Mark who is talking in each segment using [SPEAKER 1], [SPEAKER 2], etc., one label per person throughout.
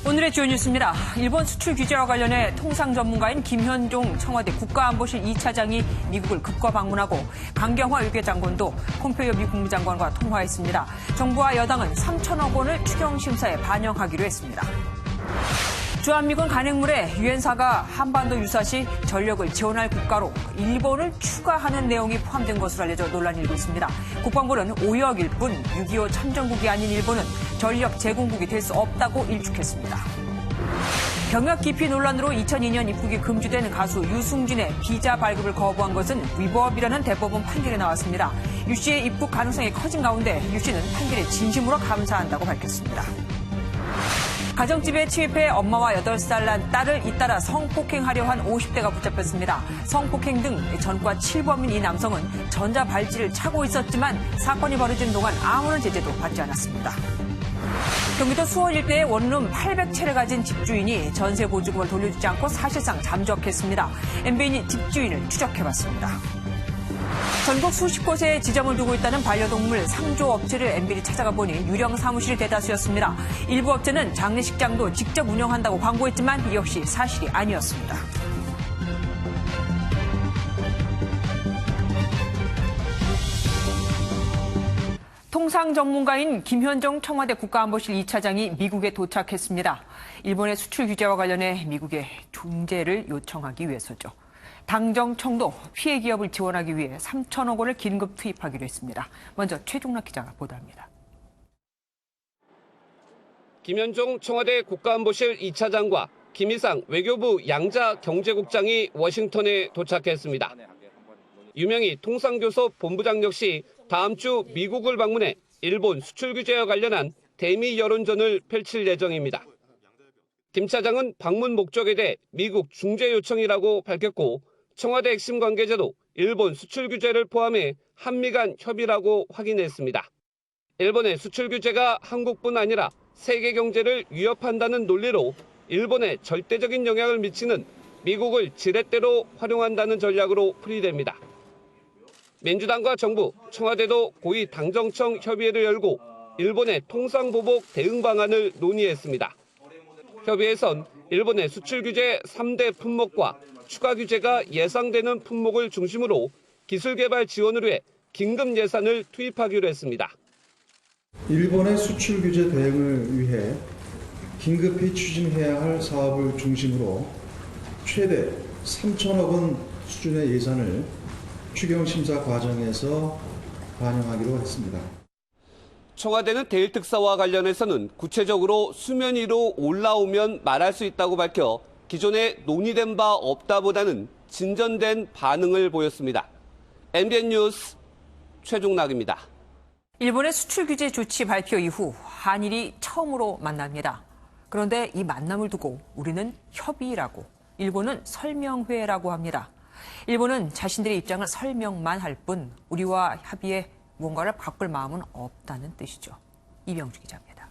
[SPEAKER 1] 오늘의 주요 뉴스입니다. 일본 수출 규제와 관련해 통상 전문가인 김현종 청와대 국가안보실 2차장이 미국을 급거 방문하고 강경화 외교장관도 폼페이오 미 국무장관과 통화했습니다. 정부와 여당은 3천억 원을 추경심사에 반영하기로 했습니다. 주한미군 간행물에 유엔사가 한반도 유사시 전력을 지원할 국가로 일본을 추가하는 내용이 포함된 것으로 알려져 논란이 일고 있습니다. 국방부는 오역일 뿐 6.25 참전국이 아닌 일본은 전력 제공국이 될 수 없다고 일축했습니다. 병역 기피 논란으로 2002년 입국이 금지된 가수 유승준의 비자 발급을 거부한 것은 위법이라는 대법원 판결이 나왔습니다. 유 씨의 입국 가능성이 커진 가운데 유 씨는 판결에 진심으로 감사한다고 밝혔습니다. 가정집에 침입해 엄마와 8살 난 딸을 잇따라 성폭행하려 한 50대가 붙잡혔습니다. 성폭행 등 전과 7범인 이 남성은 전자발찌를 차고 있었지만 사건이 벌어진 동안 아무런 제재도 받지 않았습니다. 경기도 수원 일대의 원룸 800채를 가진 집주인이 전세 보증금을 돌려주지 않고 사실상 잠적했습니다. MBN이 집주인을 추적해봤습니다. 전국 수십 곳에 지점을 두고 있다는 반려동물 상조 업체를 MBN이 찾아가 보니 유령 사무실이 대다수였습니다. 일부 업체는 장례식장도 직접 운영한다고 광고했지만 이 역시 사실이 아니었습니다. 통상 전문가인 김현종 청와대 국가안보실 2차장이 미국에 도착했습니다. 일본의 수출 규제와 관련해 미국에 중재를 요청하기 위해서죠. 당정청도 피해 기업을 지원하기 위해 3천억 원을 긴급 투입하기로 했습니다. 먼저 최종락 기자가 보도합니다.
[SPEAKER 2] 김현종 청와대 국가안보실 2차장과 김희상 외교부 양자 경제국장이 워싱턴에 도착했습니다. 유명희 통상교섭 본부장 역시 다음 주 미국을 방문해 일본 수출 규제와 관련한 대미 여론전을 펼칠 예정입니다. 김 차장은 방문 목적에 대해 미국 중재 요청이라고 밝혔고 청와대 핵심 관계자도 일본 수출 규제를 포함해 한미 간 협의라고 확인했습니다. 일본의 수출 규제가 한국뿐 아니라 세계 경제를 위협한다는 논리로 일본에 절대적인 영향을 미치는 미국을 지렛대로 활용한다는 전략으로 풀이됩니다. 민주당과 정부, 청와대도 고위 당정청 협의회를 열고 일본의 통상보복 대응 방안을 논의했습니다. 협의회에선 일본의 수출 규제 3대 품목과 추가 규제가 예상되는 품목을 중심으로 기술 개발 지원을 위해 긴급 예산을 투입하기로 했습니다.
[SPEAKER 3] 일본의 수출 규제 대응을 위해 긴급히 추진해야 할 사업을 중심으로 최대 3천억 원 수준의 예산을 추경심사 과정에서 반영하기로 했습니다.
[SPEAKER 2] 청와대는 대일 특사와 관련해서는 구체적으로 수면 위로 올라오면 말할 수 있다고 밝혀 기존에 논의된 바 없다보다는 진전된 반응을 보였습니다. MBN 뉴스 최종락입니다.
[SPEAKER 1] 일본의 수출 규제 조치 발표 이후 한일이 처음으로 만납니다. 그런데 이 만남을 두고 우리는 협의라고, 일본은 설명회라고 합니다. 일본은 자신들의 입장을 설명만 할 뿐 우리와 협의에 무언가를 바꿀 마음은 없다는 뜻이죠. 이병주 기자입니다.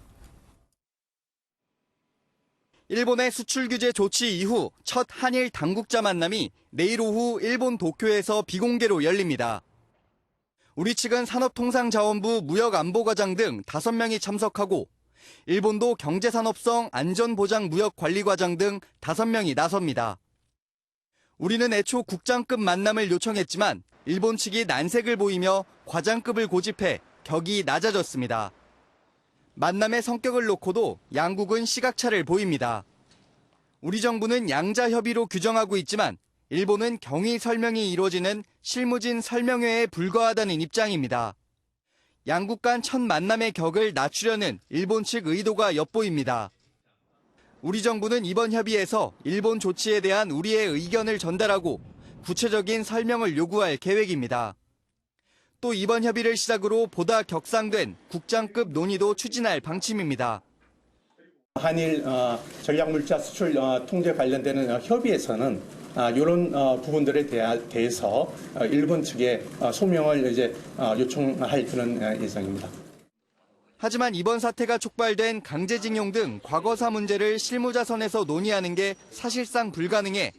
[SPEAKER 4] 일본의 수출 규제 조치 이후 첫 한일 당국자 만남이 내일 오후 일본 도쿄에서 비공개로 열립니다. 우리 측은 산업통상자원부 무역안보과장 등 5명이 참석하고 일본도 경제산업성 안전보장무역관리과장 등 5명이 나섭니다. 우리는 애초 국장급 만남을 요청했지만 일본 측이 난색을 보이며 과장급을 고집해 격이 낮아졌습니다. 만남의 성격을 놓고도 양국은 시각차를 보입니다. 우리 정부는 양자 협의로 규정하고 있지만 일본은 경위 설명이 이루어지는 실무진 설명회에 불과하다는 입장입니다. 양국 간 첫 만남의 격을 낮추려는 일본 측 의도가 엿보입니다. 우리 정부는 이번 협의에서 일본 조치에 대한 우리의 의견을 전달하고 구체적인 설명을 요구할 계획입니다. 또 이번 협의를 시작으로 보다 격상된 국장급 논의도 추진할 방침입니다.
[SPEAKER 5] 한일 전략물자 수출 통제 관련되는 협의에서는 이런 부분들에 대해서 일본 측에 소명을 이제 요청할 그런 예정입니다.
[SPEAKER 4] 하지만 이번 사태가 촉발된 강제징용 등 과거사 문제를 실무자선에서 논의하는 게 사실상 불가능해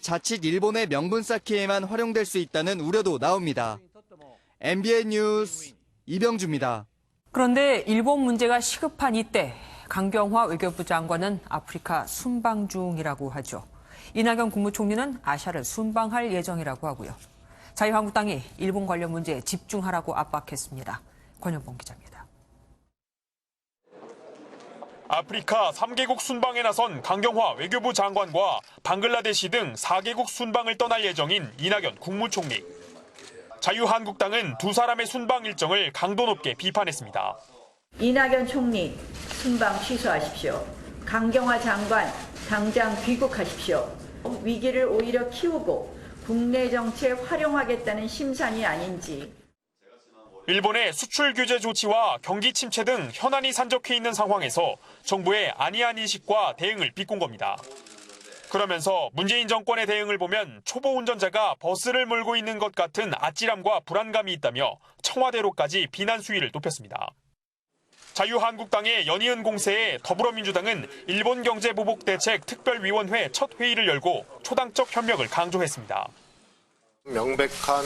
[SPEAKER 4] 자칫 일본의 명분 쌓기에만 활용될 수 있다는 우려도 나옵니다. MBN 뉴스 이병주입니다.
[SPEAKER 1] 그런데 일본 문제가 시급한 이때 강경화 외교부 장관은 아프리카 순방 중이라고 하죠. 이낙연 국무총리는 아시아를 순방할 예정이라고 하고요. 자유한국당이 일본 관련 문제에 집중하라고 압박했습니다. 권현봉 기자입니다.
[SPEAKER 6] 아프리카 3개국 순방에 나선 강경화 외교부 장관과 방글라데시 등 4개국 순방을 떠날 예정인 이낙연 국무총리. 자유한국당은 두 사람의 순방 일정을 강도 높게 비판했습니다.
[SPEAKER 7] 이낙연 총리 순방 취소하십시오. 강경화 장관 당장 귀국하십시오. 위기를 오히려 키우고 국내 정치에 활용하겠다는 심산이 아닌지.
[SPEAKER 6] 일본의 수출 규제 조치와 경기 침체 등 현안이 산적해 있는 상황에서 정부의 안이한 인식과 대응을 비꼰 겁니다. 그러면서 문재인 정권의 대응을 보면 초보 운전자가 버스를 몰고 있는 것 같은 아찔함과 불안감이 있다며 청와대로까지 비난 수위를 높였습니다. 자유한국당의 연이은 공세에 더불어민주당은 일본 경제보복대책 특별위원회 첫 회의를 열고 초당적 협력을 강조했습니다.
[SPEAKER 8] 명백한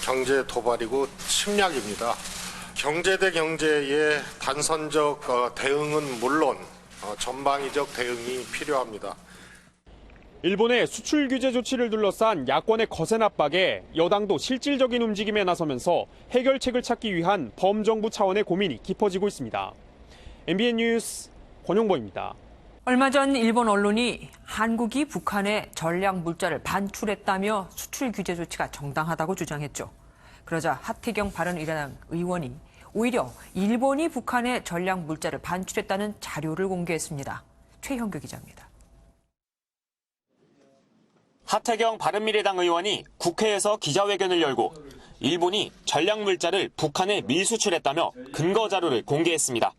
[SPEAKER 8] 경제 도발이고 침략입니다. 경제 대 경제의 단선적 대응은 물론 전방위적 대응이 필요합니다.
[SPEAKER 6] 일본의 수출 규제 조치를 둘러싼 야권의 거센 압박에 여당도 실질적인 움직임에 나서면서 해결책을 찾기 위한 범정부 차원의 고민이 깊어지고 있습니다. MBN 뉴스 권용보입니다.
[SPEAKER 1] 얼마 전 일본 언론이 한국이 북한에 전략 물자를 반출했다며 수출 규제 조치가 정당하다고 주장했죠. 그러자 하태경 바른미래당 의원이 오히려 일본이 북한에 전략 물자를 반출했다는 자료를 공개했습니다. 최형규 기자입니다.
[SPEAKER 9] 하태경 바른미래당 의원이 국회에서 기자회견을 열고 일본이 전략 물자를 북한에 밀수출했다며 근거 자료를 공개했습니다.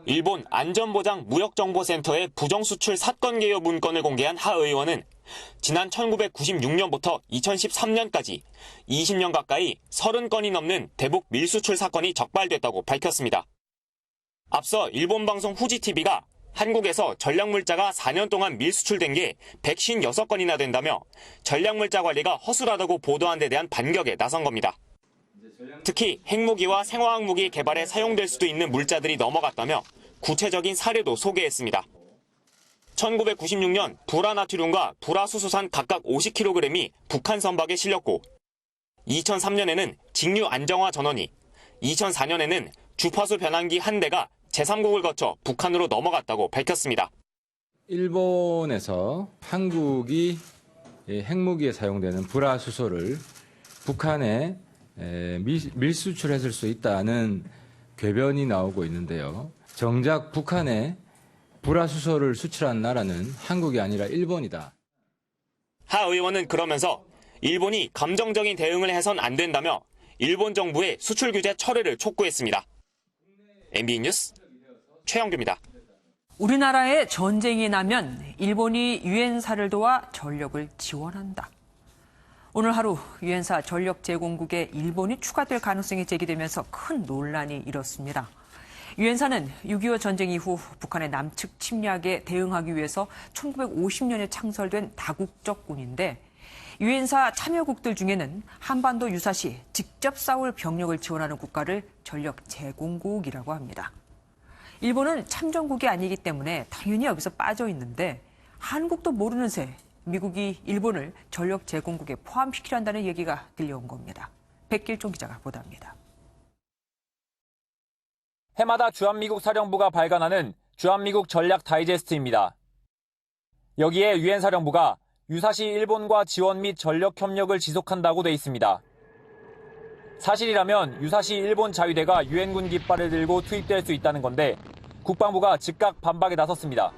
[SPEAKER 9] 일본 안전보장 무역정보센터의 부정수출 사건 개요 문건을 공개한 하 의원은 지난 1996년부터 2013년까지 20년 가까이 30건이 넘는 대북 밀수출 사건이 적발됐다고 밝혔습니다. 앞서 일본 방송 후지TV가 한국에서 전략물자가 4년 동안 밀수출된 게 156건이나 된다며 전략물자 관리가 허술하다고 보도한 데 대한 반격에 나선 겁니다. 특히 핵무기와 생화학무기 개발에 사용될 수도 있는 물자들이 넘어갔다며 구체적인 사례도 소개했습니다. 1996년 불화나트륨과 불화수소산 각각 50kg이 북한 선박에 실렸고 2003년에는 직류 안정화 전원이, 2004년에는 주파수 변환기 한 대가 제3국을 거쳐 북한으로 넘어갔다고 밝혔습니다.
[SPEAKER 10] 일본에서 한국이 핵무기에 사용되는 불화수소를 북한에 밀수출했을 수 있다는 궤변이 나오고 있는데요. 정작 북한에 불화수소를 수출한 나라는 한국이 아니라 일본이다.
[SPEAKER 9] 하 의원은 그러면서 일본이 감정적인 대응을 해선 안 된다며 일본 정부의 수출 규제 철회를 촉구했습니다. MBN 뉴스 최영규입니다.
[SPEAKER 1] 우리나라에 전쟁이 나면 일본이 유엔사를 도와 전력을 지원한다. 오늘 하루 유엔사 전력 제공국에 일본이 추가될 가능성이 제기되면서 큰 논란이 일었습니다. 유엔사는 6.25 전쟁 이후 북한의 남측 침략에 대응하기 위해서 1950년에 창설된 다국적 군인데 유엔사 참여국들 중에는 한반도 유사시 직접 싸울 병력을 지원하는 국가를 전력 제공국이라고 합니다. 일본은 참전국이 아니기 때문에 당연히 여기서 빠져 있는데 한국도 모르는 새 미국이 일본을 전력 제공국에 포함시키려 한다는 얘기가 들려온 겁니다. 백길종 기자가 보도합니다.
[SPEAKER 11] 해마다 주한미국 사령부가 발간하는 주한미국 전략 다이제스트입니다. 여기에 유엔 사령부가 유사시 일본과 지원 및 전력 협력을 지속한다고 돼 있습니다. 사실이라면 유사시 일본 자위대가 유엔군 깃발을 들고 투입될 수 있다는 건데 국방부가 즉각 반박에 나섰습니다.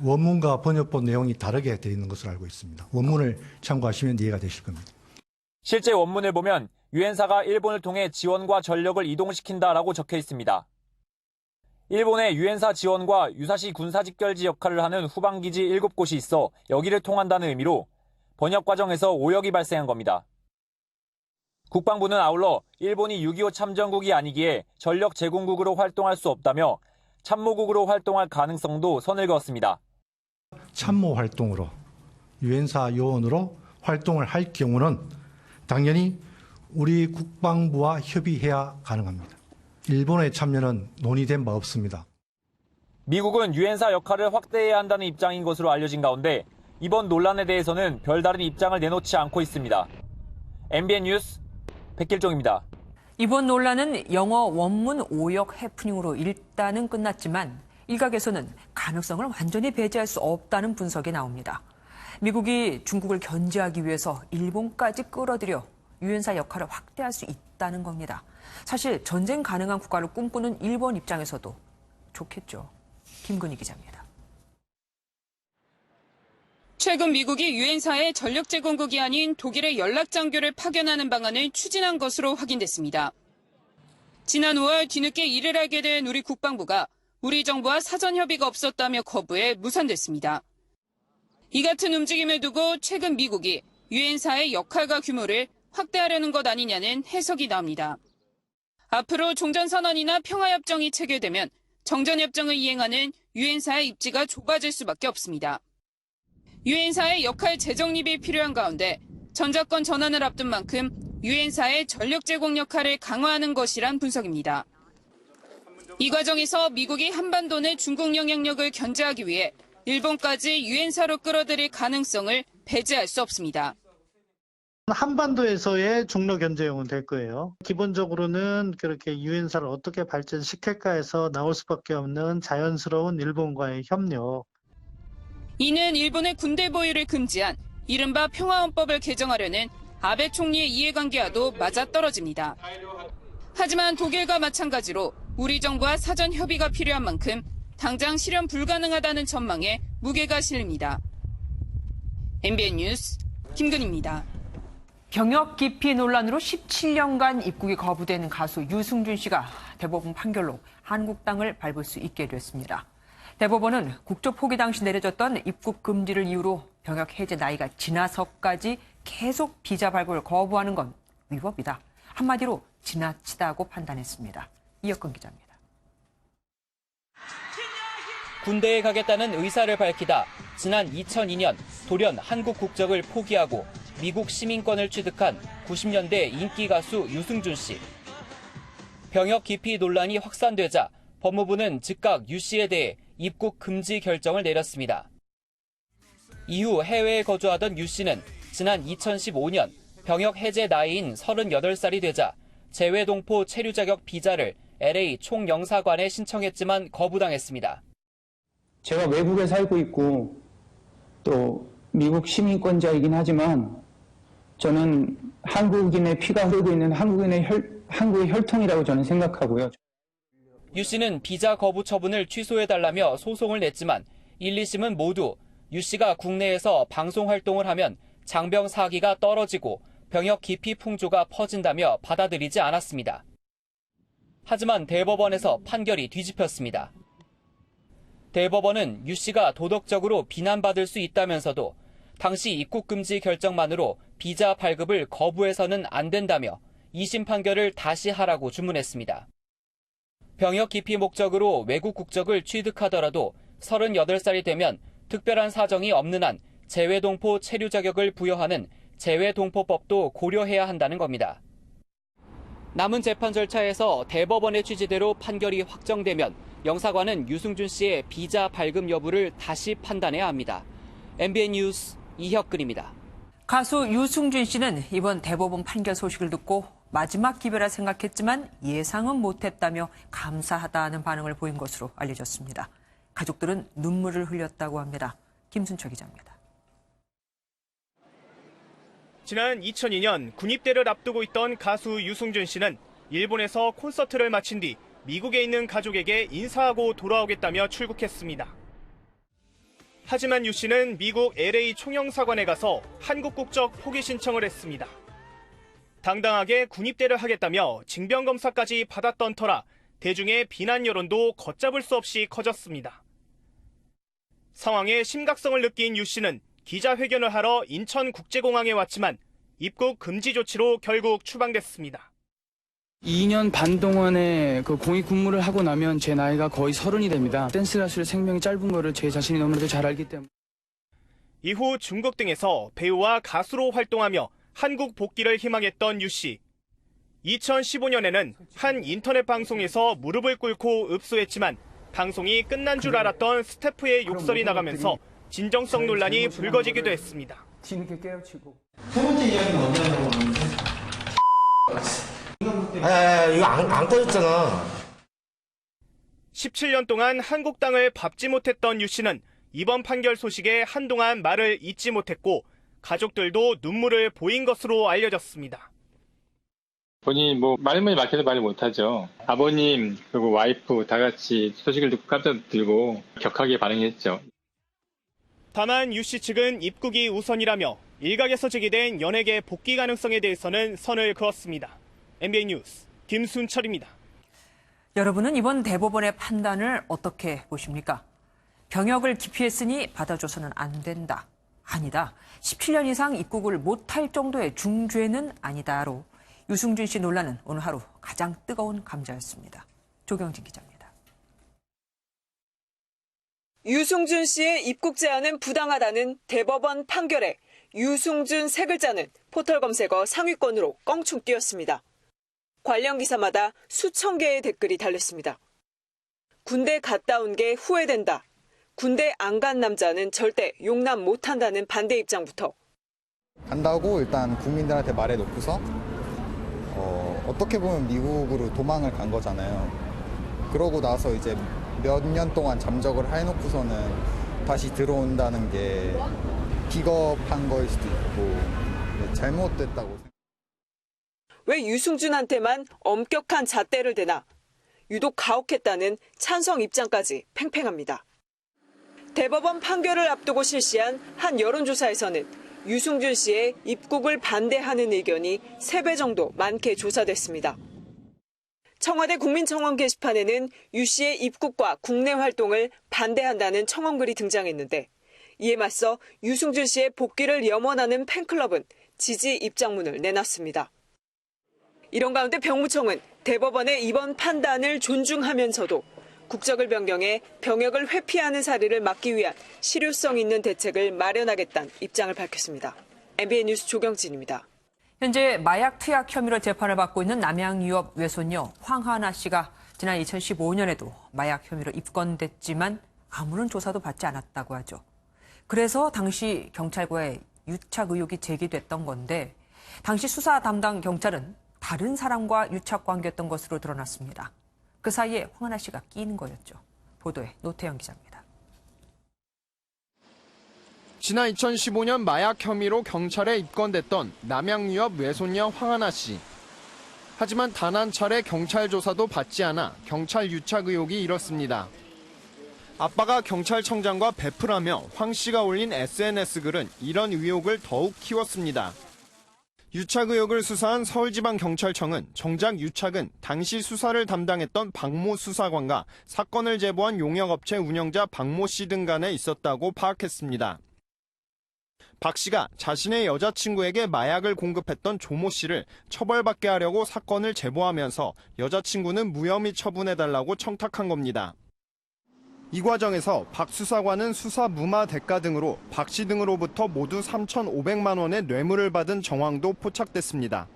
[SPEAKER 12] 원문과 번역본 내용이 다르게 되어 있는 것으로 알고 있습니다. 원문을 참고하시면 이해가 되실 겁니다.
[SPEAKER 11] 실제 원문을 보면 유엔사가 일본을 통해 지원과 전력을 이동시킨다라고 적혀 있습니다. 일본의 유엔사 지원과 유사시 군사직결지 역할을 하는 후방기지 7곳이 있어 여기를 통한다는 의미로 번역 과정에서 오역이 발생한 겁니다. 국방부는 아울러 일본이 6.25 참전국이 아니기에 전력 제공국으로 활동할 수 없다며 참모국으로 활동할 가능성도 선을 그었습니다.
[SPEAKER 12] 참모 활동으로 유엔사 요원으로 활동을 할 경우는 당연히 우리 국방부와 협의해야 가능합니다. 일본의 참여는 논의된 바 없습니다.
[SPEAKER 11] 미국은 유엔사 역할을 확대해야 한다는 입장인 것으로 알려진 가운데 이번 논란에 대해서는 별다른 입장을 내놓지 않고 있습니다. MBN 뉴스 백길종입니다.
[SPEAKER 1] 이번 논란은 영어 원문 오역 해프닝으로 일단은 끝났지만 일각에서는 가능성을 완전히 배제할 수 없다는 분석이 나옵니다. 미국이 중국을 견제하기 위해서 일본까지 끌어들여 유엔사 역할을 확대할 수 있다는 겁니다. 사실 전쟁 가능한 국가를 꿈꾸는 일본 입장에서도 좋겠죠. 김근희 기자입니다.
[SPEAKER 13] 최근 미국이 유엔사에 전력 제공국이 아닌 독일의 연락장교를 파견하는 방안을 추진한 것으로 확인됐습니다. 지난 5월 뒤늦게 이를 알게 된 우리 국방부가 우리 정부와 사전 협의가 없었다며 거부해 무산됐습니다. 이 같은 움직임을 두고 최근 미국이 유엔사의 역할과 규모를 확대하려는 것 아니냐는 해석이 나옵니다. 앞으로 종전선언이나 평화협정이 체결되면 정전협정을 이행하는 유엔사의 입지가 좁아질 수밖에 없습니다. 유엔사의 역할 재정립이 필요한 가운데 전작권 전환을 앞둔 만큼 유엔사의 전력 제공 역할을 강화하는 것이란 분석입니다. 이 과정에서 미국이 한반도 내 중국 영향력을 견제하기 위해 일본까지 유엔사로 끌어들일 가능성을 배제할 수 없습니다.
[SPEAKER 14] 한반도에서의 중로 견제용은 될 거예요. 기본적으로는 그렇게 유엔사를 어떻게 발전시킬까 해서 나올 수밖에 없는 자연스러운 일본과의 협력.
[SPEAKER 13] 이는 일본의 군대 보유를 금지한 이른바 평화헌법을 개정하려는 아베 총리의 이해관계와도 맞아떨어집니다. 하지만 독일과 마찬가지로 우리 정부와 사전 협의가 필요한 만큼 당장 실현 불가능하다는 전망에 무게가 실립니다. MBN 뉴스 김근희입니다.
[SPEAKER 1] 병역 기피 논란으로 17년간 입국이 거부된 가수 유승준 씨가 대법원 판결로 한국땅을 밟을 수 있게 됐습니다. 대법원은 국적 포기 당시 내려졌던 입국 금지를 이유로 병역 해제 나이가 지나서까지 계속 비자 발급을 거부하는 건 위법이다. 한마디로 지나치다고 판단했습니다. 이혁근 기자입니다.
[SPEAKER 15] 군대에 가겠다는 의사를 밝히다 지난 2002년 돌연 한국 국적을 포기하고 미국 시민권을 취득한 90년대 인기 가수 유승준 씨. 병역 기피 논란이 확산되자 법무부는 즉각 유 씨에 대해 입국 금지 결정을 내렸습니다. 이후 해외에 거주하던 유 씨는 지난 2015년 병역 해제 나이인 38살이 되자 재외동포 체류 자격 비자를 LA 총영사관에 신청했지만 거부당했습니다.
[SPEAKER 16] 제가 외국에 살고 있고 또 미국 시민권자이긴 하지만 저는 한국인의 피가 흐르고 있는 한국의 혈통이라고 저는 생각하고요.
[SPEAKER 15] 유 씨는 비자 거부 처분을 취소해달라며 소송을 냈지만 1, 2심은 모두 유 씨가 국내에서 방송 활동을 하면 장병 사기가 떨어지고 병역 기피 풍조가 퍼진다며 받아들이지 않았습니다. 하지만 대법원에서 판결이 뒤집혔습니다. 대법원은 유 씨가 도덕적으로 비난받을 수 있다면서도 당시 입국 금지 결정만으로 비자 발급을 거부해서는 안 된다며 2심 판결을 다시 하라고 주문했습니다. 병역 기피 목적으로 외국 국적을 취득하더라도 38살이 되면 특별한 사정이 없는 한 재외동포 체류 자격을 부여하는 재외동포법도 고려해야 한다는 겁니다. 남은 재판 절차에서 대법원의 취지대로 판결이 확정되면 영사관은 유승준 씨의 비자 발급 여부를 다시 판단해야 합니다. MBN 뉴스 이혁근입니다.
[SPEAKER 1] 가수 유승준 씨는 이번 대법원 판결 소식을 듣고 마지막 기회라 생각했지만 예상은 못했다며 감사하다는 반응을 보인 것으로 알려졌습니다. 가족들은 눈물을 흘렸다고 합니다. 김순철 기자입니다.
[SPEAKER 17] 지난 2002년 군입대를 앞두고 있던 가수 유승준 씨는 일본에서 콘서트를 마친 뒤 미국에 있는 가족에게 인사하고 돌아오겠다며 출국했습니다. 하지만 유 씨는 미국 LA 총영사관에 가서 한국 국적 포기 신청을 했습니다. 당당하게 군입대를 하겠다며 징병검사까지 받았던 터라 대중의 비난 여론도 걷잡을 수 없이 커졌습니다. 상황의 심각성을 느낀 유 씨는 기자회견을 하러 인천국제공항에 왔지만 입국 금지 조치로 결국 추방됐습니다.
[SPEAKER 18] 2년 반 동안의 그 공익 근무를 하고 나면 제 나이가 거의 30이 됩니다. 댄스 가수의 생명이 짧은 거를 제 자신이 너무나도 잘 알기 때문에.
[SPEAKER 17] 이후 중국 등에서 배우와 가수로 활동하며 한국 복귀를 희망했던 유 씨. 2015년에는 한 인터넷 방송에서 무릎을 꿇고 읍소했지만 방송이 끝난 줄 알았던 스태프의 욕설이 나가면서 진정성 논란이 불거지기도 했습니다.
[SPEAKER 18] 뒤늦게 깨우치고.
[SPEAKER 19] 세 번째 이야기는 뭐냐고 하는데
[SPEAKER 20] 이거 안 꺼졌잖아.
[SPEAKER 17] 17년 동안 한국당을 밟지 못했던 유 씨는 이번 판결 소식에 한동안 말을 잇지 못했고 가족들도 눈물을 보인 것으로 알려졌습니다.
[SPEAKER 21] 본인이 말문이 막혀서 말을 못하죠. 아버님 그리고 와이프 다 같이 소식을 듣고 깜짝 들고 격하게 반응했죠.
[SPEAKER 17] 다만 유 씨 측은 입국이 우선이라며 일각에서 제기된 연예계 복귀 가능성에 대해서는 선을 그었습니다. MBN 뉴스 김순철입니다.
[SPEAKER 1] 여러분은 이번 대법원의 판단을 어떻게 보십니까? 병역을 기피했으니 받아줘서는 안 된다. 아니다. 17년 이상 입국을 못할 정도의 중죄는 아니다로 유승준 씨 논란은 오늘 하루 가장 뜨거운 감자였습니다. 조경진 기자입니다.
[SPEAKER 22] 유승준 씨의 입국 제한은 부당하다는 대법원 판결에 유승준 세 글자는 포털 검색어 상위권으로 껑충 뛰었습니다. 관련 기사마다 수천 개의 댓글이 달렸습니다. 군대 갔다 온 게 후회된다. 군대 안 간 남자는 절대 용납 못한다는 반대 입장부터.
[SPEAKER 23] 간다고 일단 국민들한테 말해놓고서 어떻게 보면 미국으로 도망을 간 거잖아요. 그러고 나서 이제 몇 년 동안 잠적을 해놓고서는 다시 들어온다는 게 비겁한 거일 수도 있고 잘못됐다고 생각합니다.
[SPEAKER 22] 왜 유승준한테만 엄격한 잣대를 대나? 유독 가혹했다는 찬성 입장까지 팽팽합니다. 대법원 판결을 앞두고 실시한 한 여론조사에서는 유승준 씨의 입국을 반대하는 의견이 3배 정도 많게 조사됐습니다. 청와대 국민청원 게시판에는 유 씨의 입국과 국내 활동을 반대한다는 청원글이 등장했는데 이에 맞서 유승준 씨의 복귀를 염원하는 팬클럽은 지지 입장문을 내놨습니다. 이런 가운데 병무청은 대법원의 이번 판단을 존중하면서도 국적을 변경해 병역을 회피하는 사례를 막기 위한 실효성 있는 대책을 마련하겠다는 입장을 밝혔습니다. MBN 뉴스 조경진입니다.
[SPEAKER 1] 현재 마약 투약 혐의로 재판을 받고 있는 남양 유업 외손녀 황하나 씨가 지난 2015년에도 마약 혐의로 입건됐지만 아무런 조사도 받지 않았다고 하죠. 그래서 당시 경찰과의 유착 의혹이 제기됐던 건데 당시 수사 담당 경찰은 다른 사람과 유착 관계였던 것으로 드러났습니다. 그 사이에 황하나 씨가 끼는 거였죠. 보도에 노태영 기자입니다.
[SPEAKER 24] 지난 2015년 마약 혐의로 경찰에 입건됐던 남양 유업 외손녀 황하나 씨. 하지만 단 한 차례 경찰 조사도 받지 않아 경찰 유착 의혹이 일었습니다. 아빠가 경찰청장과 베프라며 황 씨가 올린 SNS 글은 이런 의혹을 더욱 키웠습니다. 유착 의혹을 수사한 서울지방경찰청은 정작 유착은 당시 수사를 담당했던 박모 수사관과 사건을 제보한 용역업체 운영자 박모 씨 등 간에 있었다고 파악했습니다. 박 씨가 자신의 여자친구에게 마약을 공급했던 조모 씨를 처벌받게 하려고 사건을 제보하면서 여자친구는 무혐의 처분해달라고 청탁한 겁니다. 이 과정에서 박 수사관은 수사 무마 대가 등으로 박 씨 등으로부터 모두 3,500만 원의 뇌물을 받은 정황도 포착됐습니다.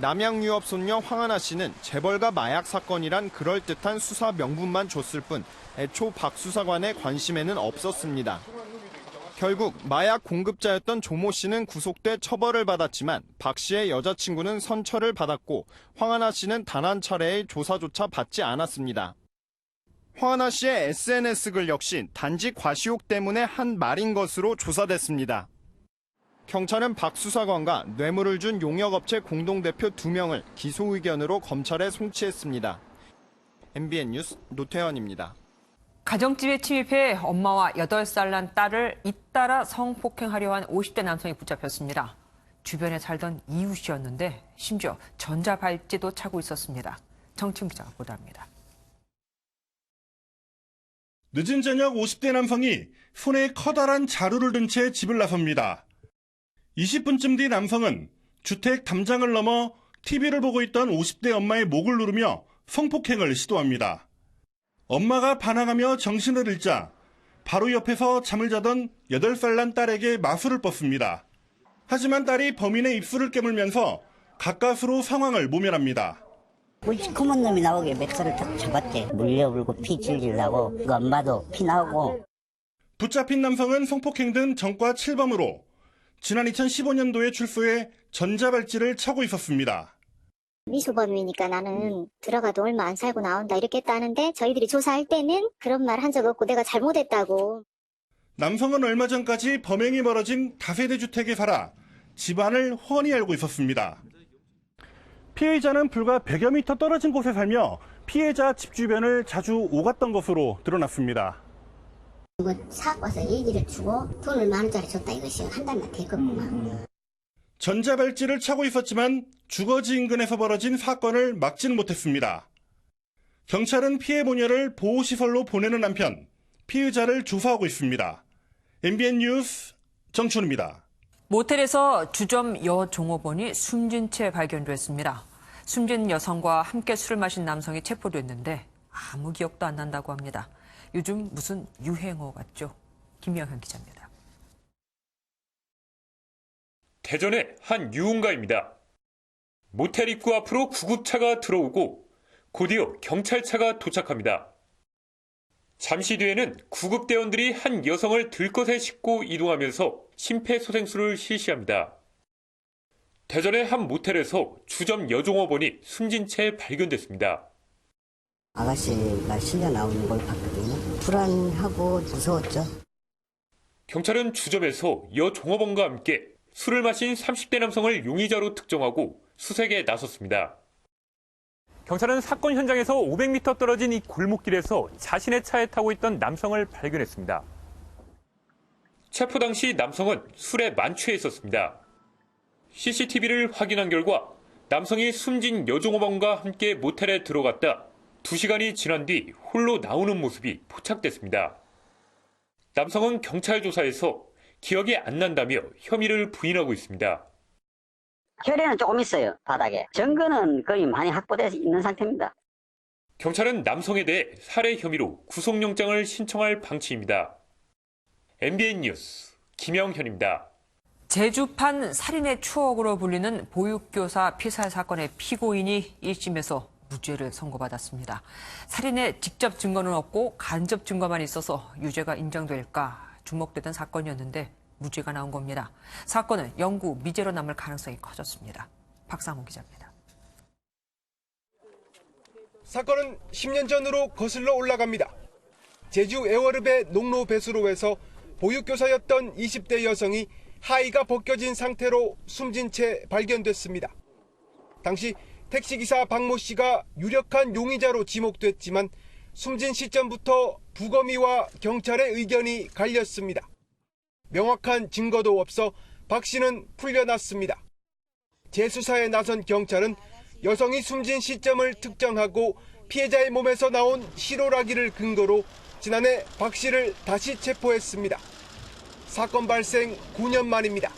[SPEAKER 24] 남양 유업 손녀 황하나 씨는 재벌가 마약 사건이란 그럴듯한 수사 명분만 줬을 뿐 애초 박 수사관의 관심에는 없었습니다. 결국 마약 공급자였던 조모 씨는 구속돼 처벌을 받았지만 박 씨의 여자친구는 선처를 받았고 황하나 씨는 단 한 차례의 조사조차 받지 않았습니다. 황하나 씨의 SNS 글 역시 단지 과시욕 때문에 한 말인 것으로 조사됐습니다. 경찰은 박 수사관과 뇌물을 준 용역업체 공동대표 2명을 기소 의견으로 검찰에 송치했습니다. MBN 뉴스 노태현입니다.
[SPEAKER 1] 가정집에 침입해 엄마와 8살 난 딸을 잇따라 성폭행하려 한 50대 남성이 붙잡혔습니다. 주변에 살던 이웃이었는데 심지어 전자발찌도 차고 있었습니다. 정치훈 기자가 보도합니다.
[SPEAKER 25] 늦은 저녁 50대 남성이 손에 커다란 자루를 든 채 집을 나섭니다. 20분쯤 뒤 남성은 주택 담장을 넘어 TV를 보고 있던 50대 엄마의 목을 누르며 성폭행을 시도합니다. 엄마가 반항하며 정신을 잃자 바로 옆에서 잠을 자던 8살 난 딸에게 마술을 뻗습니다. 하지만 딸이 범인의 입술을 깨물면서 가까스로 상황을 모면합니다.
[SPEAKER 2] 시커먼 놈이 나오게 맥살을 딱 잡았대. 물려불고 피 질질 나고 그거 안 봐도 피 나오고.
[SPEAKER 25] 붙잡힌 남성은 성폭행 등 전과 7범으로 지난 2015년도에 출소해 전자발찌를 차고 있었습니다.
[SPEAKER 3] 미수범이니까 나는 들어가도 얼마 안 살고 나온다 이렇게 했다는데 저희들이 조사할 때는 그런 말 한 적 없고 내가 잘못했다고.
[SPEAKER 25] 남성은 얼마 전까지 범행이 벌어진 다세대 주택에 살아 집안을 훤히 알고 있었습니다. 피해자는 불과 100여 미터 떨어진 곳에 살며 피해자 집 주변을 자주 오갔던 것으로 드러났습니다.
[SPEAKER 3] 이거 사고 와서 얘기를 주고 돈을 10,000원짜리 줬다 이것이 한 달만 됐겠구만.
[SPEAKER 25] 전자발찌를 차고 있었지만 주거지 인근에서 벌어진 사건을 막지는 못했습니다. 경찰은 피해 모녀를 보호시설로 보내는 한편 피의자를 조사하고 있습니다. MBN 뉴스 정춘우입니다.
[SPEAKER 1] 모텔에서 주점 여종업원이 숨진 채 발견됐습니다. 숨진 여성과 함께 술을 마신 남성이 체포됐는데 아무 기억도 안 난다고 합니다. 요즘 무슨 유행어 같죠? 김영현 기자입니다.
[SPEAKER 4] 대전의 한 유흥가입니다. 모텔 입구 앞으로 구급차가 들어오고 곧이어 경찰차가 도착합니다. 잠시 뒤에는 구급대원들이 한 여성을 들것에 싣고 이동하면서 심폐소생술을 실시합니다. 대전의 한 모텔에서 주점 여종업원이 숨진 채 발견됐습니다.
[SPEAKER 2] 아가씨가 실려 나오는 걸 봤거든요. 불안하고 무서웠죠.
[SPEAKER 4] 경찰은 주점에서 여종업원과 함께 술을 마신 30대 남성을 용의자로 특정하고 수색에 나섰습니다.
[SPEAKER 11] 경찰은 사건 현장에서 500m 떨어진 이 골목길에서 자신의 차에 타고 있던 남성을 발견했습니다.
[SPEAKER 4] 체포 당시 남성은 술에 만취해 있었습니다. CCTV를 확인한 결과 남성이 숨진 여종업원과 함께 모텔에 들어갔다 2시간이 지난 뒤 홀로 나오는 모습이 포착됐습니다. 남성은 경찰 조사에서 기억이 안 난다며 혐의를 부인하고 있습니다.
[SPEAKER 2] 혈흔은 조금 있어요, 바닥에. 증거는 거의 많이 확보되어 있는 상태입니다.
[SPEAKER 4] 경찰은 남성에 대해 살해 혐의로 구속영장을 신청할 방침입니다. MBN 뉴스 김영현입니다.
[SPEAKER 1] 제주판 살인의 추억으로 불리는 보육교사 피살 사건의 피고인이 1심에서 무죄를 선고받았습니다. 살인의 직접 증거는 없고 간접 증거만 있어서 유죄가 인정될까 주목되던 사건이었는데 무죄가 나온 겁니다. 사건은 영구 미제로 남을 가능성이 커졌습니다. 박상호 기자입니다.
[SPEAKER 5] 사건은 10년 전으로 거슬러 올라갑니다. 제주 애월읍의 농로 배수로에서 보육교사였던 20대 여성이 하의가 벗겨진 상태로 숨진 채 발견됐습니다. 당시 택시기사 박모 씨가 유력한 용의자로 지목됐지만 숨진 시점부터 부검의와 경찰의 의견이 갈렸습니다. 명확한 증거도 없어 박 씨는 풀려났습니다. 재수사에 나선 경찰은 여성이 숨진 시점을 특정하고 피해자의 몸에서 나온 실오라기를 근거로 지난해 박 씨를 다시 체포했습니다. 사건 발생 9년 만입니다.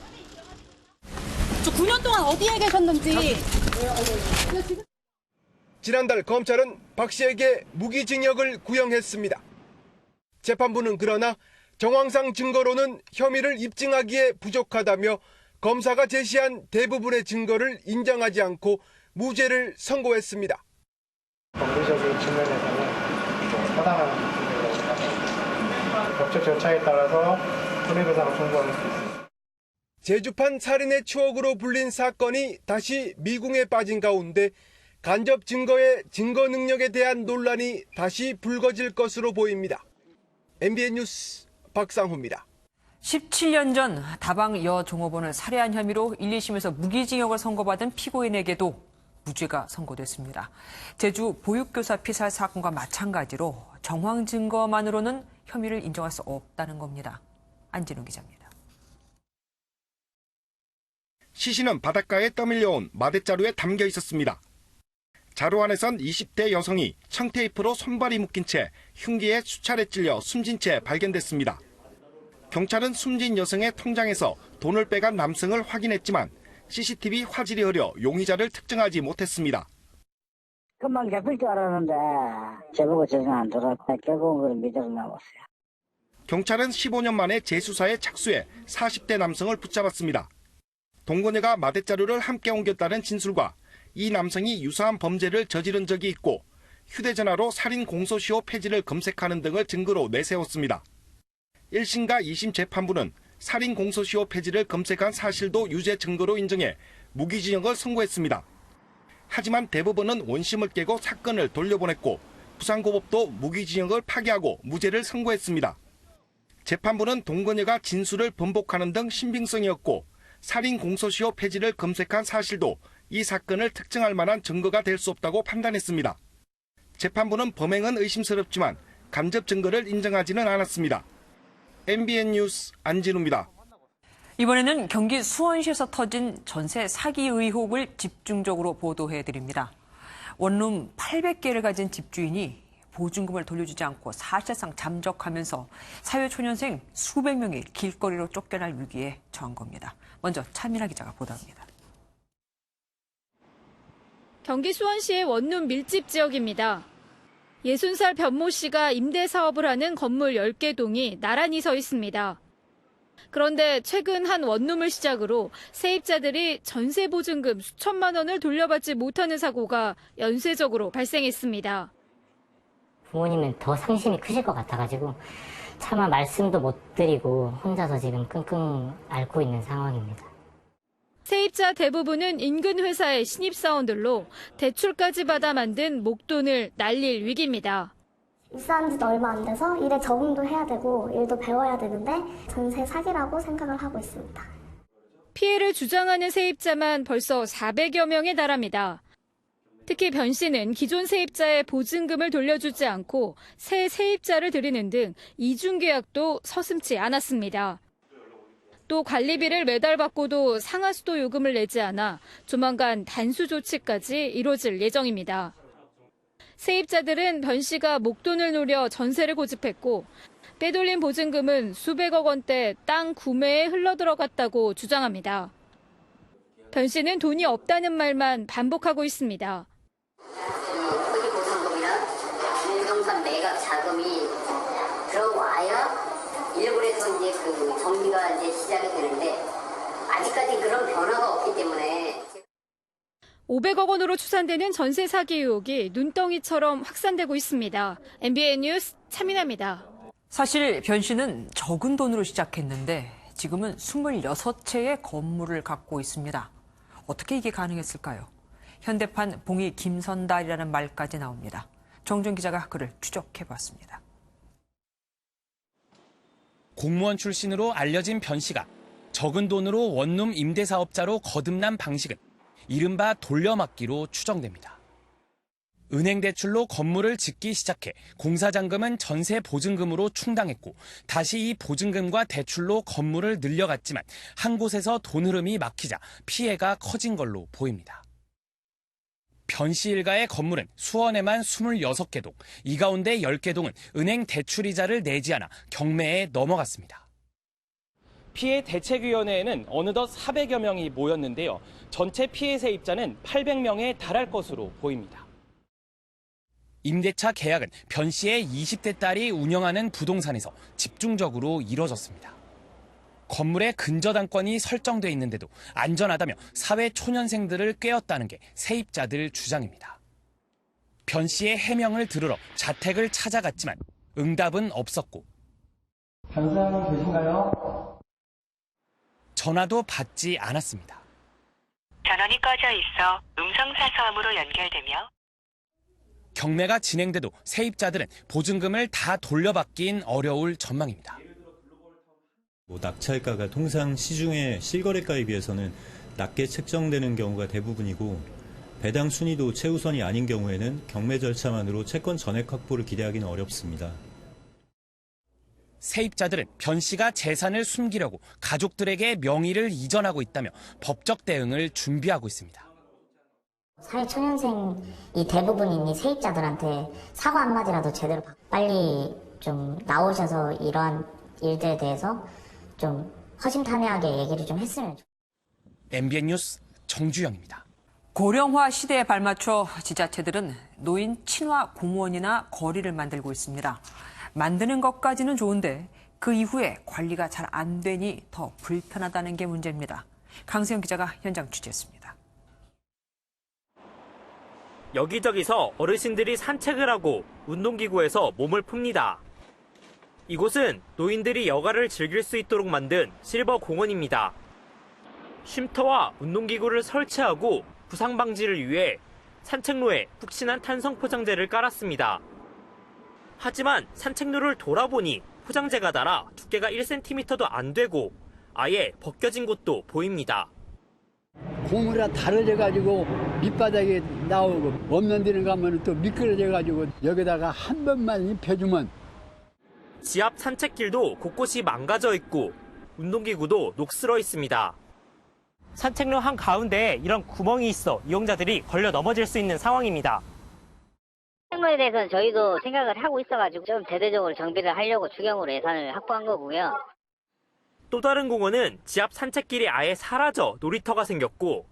[SPEAKER 7] 저 9년 동안 어디에 계셨는지.
[SPEAKER 5] 지난달 검찰은 박 씨에게 무기징역을 구형했습니다. 재판부는 그러나 정황상 증거로는 혐의를 입증하기에 부족하다며 검사가 제시한 대부분의 증거를 인정하지 않고 무죄를 선고했습니다.
[SPEAKER 26] 법리적인 측면에서는 타당한 기준이라고 생각합니다. 법적 절차에 따라서 손해배상을 청구할 수 있습니다.
[SPEAKER 5] 제주판 살인의 추억으로 불린 사건이 다시 미궁에 빠진 가운데 간접 증거의 증거 능력에 대한 논란이 다시 불거질 것으로 보입니다. MBN 뉴스 박상호입니다.
[SPEAKER 1] 17년 전 다방 여종업원을 살해한 혐의로 1, 2심에서 무기징역을 선고받은 피고인에게도 무죄가 선고됐습니다. 제주 보육교사 피살 사건과 마찬가지로 정황 증거만으로는 혐의를 인정할 수 없다는 겁니다. 안진웅 기자입니다.
[SPEAKER 27] 시신은 바닷가에 떠밀려온 마대자루에 담겨 있었습니다. 자루 안에선 20대 여성이 청테이프로 손발이 묶인 채 흉기에 수차례 찔려 숨진 채 발견됐습니다. 경찰은 숨진 여성의 통장에서 돈을 빼간 남성을 확인했지만 CCTV 화질이 흐려 용의자를 특정하지 못했습니다.
[SPEAKER 2] 금방 잡힐 줄 알았는데 제보고 전혀 안 들어갔다. 결국은 그런 미제로 나왔어요.
[SPEAKER 27] 경찰은 15년 만에 재수사에 착수해 40대 남성을 붙잡았습니다. 동거녀가 마대자루를 함께 옮겼다는 진술과 이 남성이 유사한 범죄를 저지른 적이 있고 휴대전화로 살인 공소시효 폐지를 검색하는 등을 증거로 내세웠습니다. 1심과 2심 재판부는 살인 공소시효 폐지를 검색한 사실도 유죄 증거로 인정해 무기징역을 선고했습니다. 하지만 대법원은 원심을 깨고 사건을 돌려보냈고 부산고법도 무기징역을 파기하고 무죄를 선고했습니다. 재판부는 동거녀가 진술을 번복하는 등 신빙성이 없고 살인 공소시효 폐지를 검색한 사실도 이 사건을 특정할 만한 증거가 될 수 없다고 판단했습니다. 재판부는 범행은 의심스럽지만 간접 증거를 인정하지는 않았습니다. MBN 뉴스 안진우입니다.
[SPEAKER 1] 이번에는 경기 수원시에서 터진 전세 사기 의혹을 집중적으로 보도해드립니다. 원룸 800개를 가진 집주인이 보증금을 돌려주지 않고 사실상 잠적하면서 사회초년생 수백 명이 길거리로 쫓겨날 위기에 처한 겁니다. 먼저 차민아 기자가 보도합니다.
[SPEAKER 6] 경기 수원시의 원룸 밀집 지역입니다. 60살 변모 씨가 임대 사업을 하는 건물 10개 동이 나란히 서 있습니다. 그런데 최근 한 원룸을 시작으로 세입자들이 전세 보증금 수천만 원을 돌려받지 못하는 사고가 연쇄적으로 발생했습니다.
[SPEAKER 8] 부모님은 더 상심이 크실 것 같아가지고 차마 말씀도 못 드리고 혼자서 지금 끙끙 앓고 있는 상황입니다.
[SPEAKER 6] 세입자 대부분은 인근 회사의 신입사원들로 대출까지 받아 만든 목돈을 날릴 위기입니다.
[SPEAKER 9] 입사한 지도 얼마 안 돼서 일에 적응도 해야 되고 일도 배워야 되는데 전세 사기라고 생각을 하고 있습니다.
[SPEAKER 6] 피해를 주장하는 세입자만 벌써 400여 명에 달합니다. 특히 변 씨는 기존 세입자의 보증금을 돌려주지 않고 새 세입자를 들이는 등 이중계약도 서슴지 않았습니다. 또 관리비를 매달 받고도 상하수도 요금을 내지 않아 조만간 단수 조치까지 이뤄질 예정입니다. 세입자들은 변 씨가 목돈을 노려 전세를 고집했고 빼돌린 보증금은 수백억 원대 땅 구매에 흘러들어갔다고 주장합니다. 변 씨는 돈이 없다는 말만 반복하고 있습니다.
[SPEAKER 8] 토지 보증금이나 부동산 매각 자금이 들어와야 일본에서 이제 그 정비가 이제 시작이 되는데 아직까지 그런 변화가 없기 때문에
[SPEAKER 6] 500억 원으로 추산되는 전세 사기 의혹이 눈덩이처럼 확산되고 있습니다. MBN 뉴스 차민아입니다.
[SPEAKER 1] 사실 변 씨는 적은 돈으로 시작했는데 지금은 26채의 건물을 갖고 있습니다. 어떻게 이게 가능했을까요? 현대판 봉이 김선달이라는 말까지 나옵니다. 정준 기자가 그를 추적해봤습니다.
[SPEAKER 11] 공무원 출신으로 알려진 변 씨가 적은 돈으로 원룸 임대사업자로 거듭난 방식은 이른바 돌려막기로 추정됩니다. 은행 대출로 건물을 짓기 시작해 공사잔금은 전세 보증금으로 충당했고 다시 이 보증금과 대출로 건물을 늘려갔지만 한 곳에서 돈 흐름이 막히자 피해가 커진 걸로 보입니다. 변 씨 일가의 건물은 수원에만 26개 동, 이 가운데 10개 동은 은행 대출이자를 내지 않아 경매에 넘어갔습니다. 피해 대책위원회에는 어느덧 400여 명이 모였는데요. 전체 피해 세입자는 800명에 달할 것으로 보입니다. 임대차 계약은 변 씨의 20대 딸이 운영하는 부동산에서 집중적으로 이뤄졌습니다. 건물에 근저당권이 설정돼 있는데도 안전하다며 사회 초년생들을 꿰었다는 게 세입자들 주장입니다. 변 씨의 해명을 들으러 자택을 찾아갔지만 응답은 없었고
[SPEAKER 18] 변사님 계신가요?
[SPEAKER 11] 전화도 받지 않았습니다.
[SPEAKER 10] 전원이 꺼져 있어 음성사서함으로 연결되며
[SPEAKER 11] 경매가 진행돼도 세입자들은 보증금을 다 돌려받긴 어려울 전망입니다.
[SPEAKER 12] 낙찰가가 통상 시중의 실거래가에 비해서는 낮게 책정되는 경우가 대부분이고 배당 순위도 최우선이 아닌 경우에는 경매 절차만으로 채권 전액 확보를 기대하기는 어렵습니다.
[SPEAKER 11] 세입자들은 변 씨가 재산을 숨기려고 가족들에게 명의를 이전하고 있다며 법적 대응을 준비하고 있습니다.
[SPEAKER 8] 사회초년생이 대부분인 이 세입자들한테 사과 한마디라도 제대로 빨리 좀 나오셔서 이러한 일들에 대해서 좀 허심탄회하게 얘기를 좀 했으면 좋겠습니다.
[SPEAKER 11] MBN 뉴스 정주영입니다.
[SPEAKER 1] 고령화 시대에 발맞춰 지자체들은 노인 친화 공무원이나 거리를 만들고 있습니다. 만드는 것까지는 좋은데 그 이후에 관리가 잘 안 되니 더 불편하다는 게 문제입니다. 강세영 기자가 현장 취재했습니다.
[SPEAKER 13] 여기저기서 어르신들이 산책을 하고 운동기구에서 몸을 풉니다. 이곳은 노인들이 여가를 즐길 수 있도록 만든 실버 공원입니다. 쉼터와 운동기구를 설치하고 부상 방지를 위해 산책로에 푹신한 탄성 포장재를 깔았습니다. 하지만 산책로를 돌아보니 포장재가 닳아 두께가 1cm도 안 되고 아예 벗겨진 곳도 보입니다.
[SPEAKER 14] 고무라 다려져가지고 밑바닥에 나오고 없는 데는 가면 또 미끄러져가지고 여기다가 한 번만 입혀주면.
[SPEAKER 13] 지압 산책길도 곳곳이 망가져 있고 운동기구도 녹슬어 있습니다. 산책로 한가운데에 이런 구멍이 있어 이용자들이 걸려 넘어질 수 있는 상황입니다.
[SPEAKER 15] 그런 거에 대해서는 저희도 생각을 하고 있어가지고 좀 대대적으로 정비를 하려고 추경으로 예산을 확보한 거고요.
[SPEAKER 13] 또 다른 공원은 지압 산책길이 아예 사라져 놀이터가 생겼고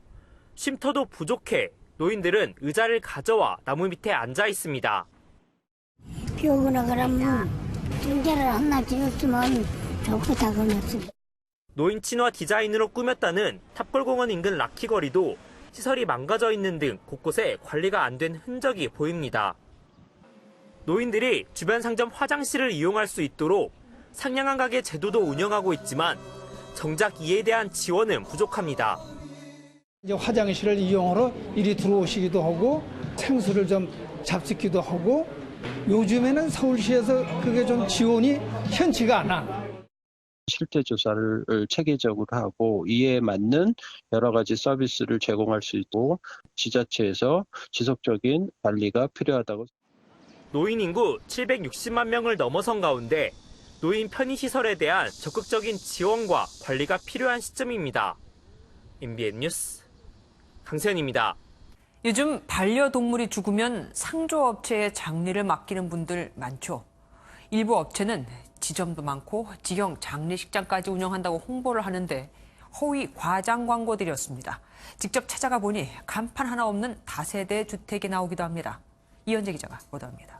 [SPEAKER 13] 쉼터도 부족해 노인들은 의자를 가져와 나무 밑에 앉아 있습니다.
[SPEAKER 16] 비 오거나 그러면 중재를 하나 지었으면 좋겠다 그랬습니다.
[SPEAKER 13] 노인 친화 디자인으로 꾸몄다는 탑골공원 인근 라키거리도 시설이 망가져 있는 등 곳곳에 관리가 안 된 흔적이 보입니다. 노인들이 주변 상점 화장실을 이용할 수 있도록 상냥한 가게 제도도 운영하고 있지만 정작 이에 대한 지원은 부족합니다.
[SPEAKER 19] 이제 화장실을 이용하러 이리 들어오시기도 하고 생수를 좀 잡수기도 하고 요즘에는 서울시에서 그게 좀 지원이 현치가 않아.
[SPEAKER 20] 실태 조사를 체계적으로 하고 이에 맞는 여러 가지 서비스를 제공할 수 있고 지자체에서 지속적인 관리가 필요하다고.
[SPEAKER 13] 노인 인구 760만 명을 넘어선 가운데 노인 편의시설에 대한 적극적인 지원과 관리가 필요한 시점입니다. MBN 뉴스 강세현입니다.
[SPEAKER 1] 요즘 반려동물이 죽으면 상조업체에 장례를 맡기는 분들 많죠. 일부 업체는 지점도 많고 직영 장례식장까지 운영한다고 홍보를 하는데 허위 과장 광고들이었습니다. 직접 찾아가 보니 간판 하나 없는 다세대 주택이 나오기도 합니다. 이현재 기자가 보도합니다.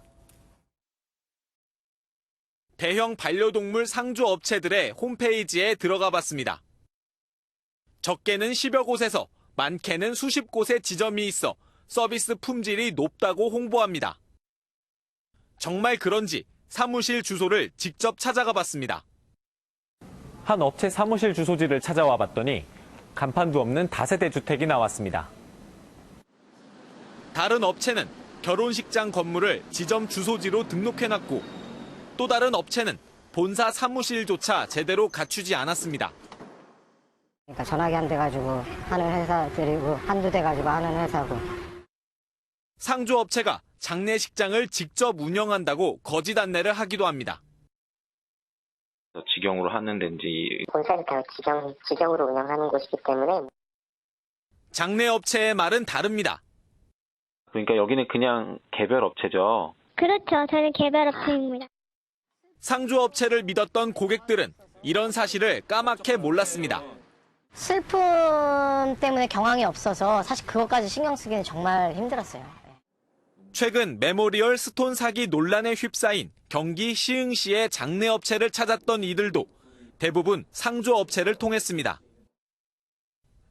[SPEAKER 21] 대형 반려동물 상조 업체들의 홈페이지에 들어가 봤습니다. 적게는 10여 곳에서 많게는 수십 곳의 지점이 있어 서비스 품질이 높다고 홍보합니다. 정말 그런지 사무실 주소를 직접 찾아가 봤습니다.
[SPEAKER 11] 한 업체 사무실 주소지를 찾아와 봤더니 간판도 없는 다세대 주택이 나왔습니다.
[SPEAKER 21] 다른 업체는 결혼식장 건물을 지점 주소지로 등록해놨고 또 다른 업체는 본사 사무실조차 제대로 갖추지 않았습니다.
[SPEAKER 16] 그러니까 전화기 한 대 가지고 하는 회사들이고 한두 대 가지고 하는 회사고.
[SPEAKER 21] 상조업체가 장례식장을 직접 운영한다고 거짓 안내를 하기도 합니다.
[SPEAKER 28] 직영으로 하는 데인지.
[SPEAKER 16] 본사에서 다 직영으로 운영하는 곳이기 때문에.
[SPEAKER 21] 장례업체의 말은 다릅니다.
[SPEAKER 28] 그러니까 여기는 그냥 개별 업체죠.
[SPEAKER 16] 그렇죠. 저는 개별 업체입니다.
[SPEAKER 21] 상조업체를 믿었던 고객들은 이런 사실을 까맣게 몰랐습니다.
[SPEAKER 16] 슬픔 때문에 경황이 없어서 사실 그것까지 신경 쓰기는 정말 힘들었어요.
[SPEAKER 21] 최근 메모리얼 스톤 사기 논란에 휩싸인 경기 시흥시의 장례업체를 찾았던 이들도 대부분 상조업체를 통했습니다.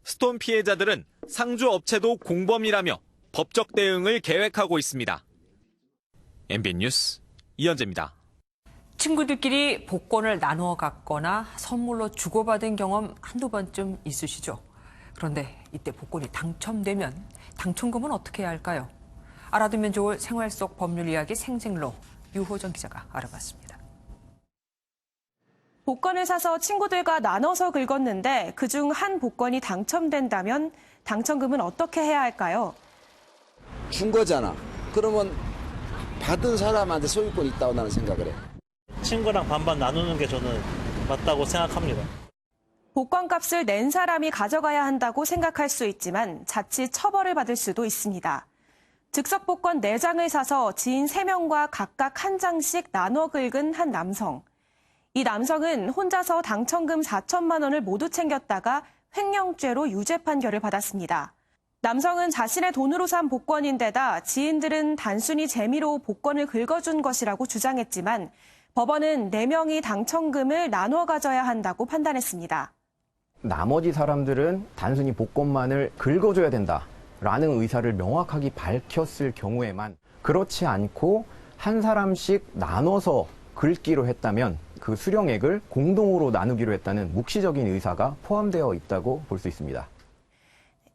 [SPEAKER 21] 스톤 피해자들은 상조업체도 공범이라며 법적 대응을 계획하고 있습니다. MBN 뉴스 이현재입니다.
[SPEAKER 1] 친구들끼리 복권을 나누어 갖거나 선물로 주고받은 경험 한두 번쯤 있으시죠? 그런데 이때 복권이 당첨되면 당첨금은 어떻게 해야 할까요? 알아두면 좋을 생활 속 법률 이야기 생생로 유호정 기자가 알아봤습니다.
[SPEAKER 29] 복권을 사서 친구들과 나눠서 긁었는데 그중 한 복권이 당첨된다면 당첨금은 어떻게 해야 할까요?
[SPEAKER 30] 준 거잖아. 그러면 받은 사람한테 소유권이 있다고 나는 생각을 해.
[SPEAKER 31] 친구랑 반반 나누는 게 저는 맞다고 생각합니다.
[SPEAKER 29] 복권값을 낸 사람이 가져가야 한다고 생각할 수 있지만 자칫 처벌을 받을 수도 있습니다. 즉석 복권 4장을 사서 지인 3명과 각각 한 장씩 나눠 긁은 한 남성. 이 남성은 혼자서 당첨금 4천만 원을 모두 챙겼다가 횡령죄로 유죄 판결을 받았습니다. 남성은 자신의 돈으로 산 복권인데다 지인들은 단순히 재미로 복권을 긁어준 것이라고 주장했지만 법원은 4명이 당첨금을 나눠 가져야 한다고 판단했습니다.
[SPEAKER 32] 나머지 사람들은 단순히 복권만을 긁어줘야 된다.
[SPEAKER 2] 라는 의사를 명확하게 밝혔을 경우에만, 그렇지 않고 한 사람씩 나눠서 긁기로 했다면 그 수령액을 공동으로 나누기로 했다는 묵시적인 의사가 포함되어 있다고 볼 수 있습니다.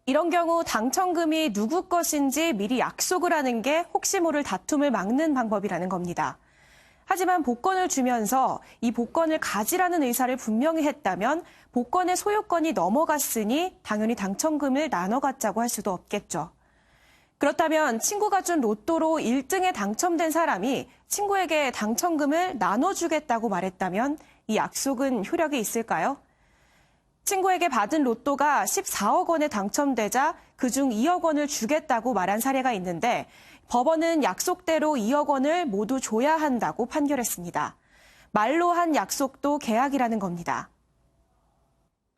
[SPEAKER 29] 이런 경우 당첨금이 누구 것인지 미리 약속을 하는 게 혹시 모를 다툼을 막는 방법이라는 겁니다. 하지만 복권을 주면서 이 복권을 가지라는 의사를 분명히 했다면 복권의 소유권이 넘어갔으니 당연히 당첨금을 나눠 갖자고 할 수도 없겠죠. 그렇다면 친구가 준 로또로 1등에 당첨된 사람이 친구에게 당첨금을 나눠주겠다고 말했다면 이 약속은 효력이 있을까요? 친구에게 받은 로또가 14억 원에 당첨되자 그중 2억 원을 주겠다고 말한 사례가 있는데 법원은 약속대로 2억 원을 모두 줘야 한다고 판결했습니다. 말로 한 약속도 계약이라는 겁니다.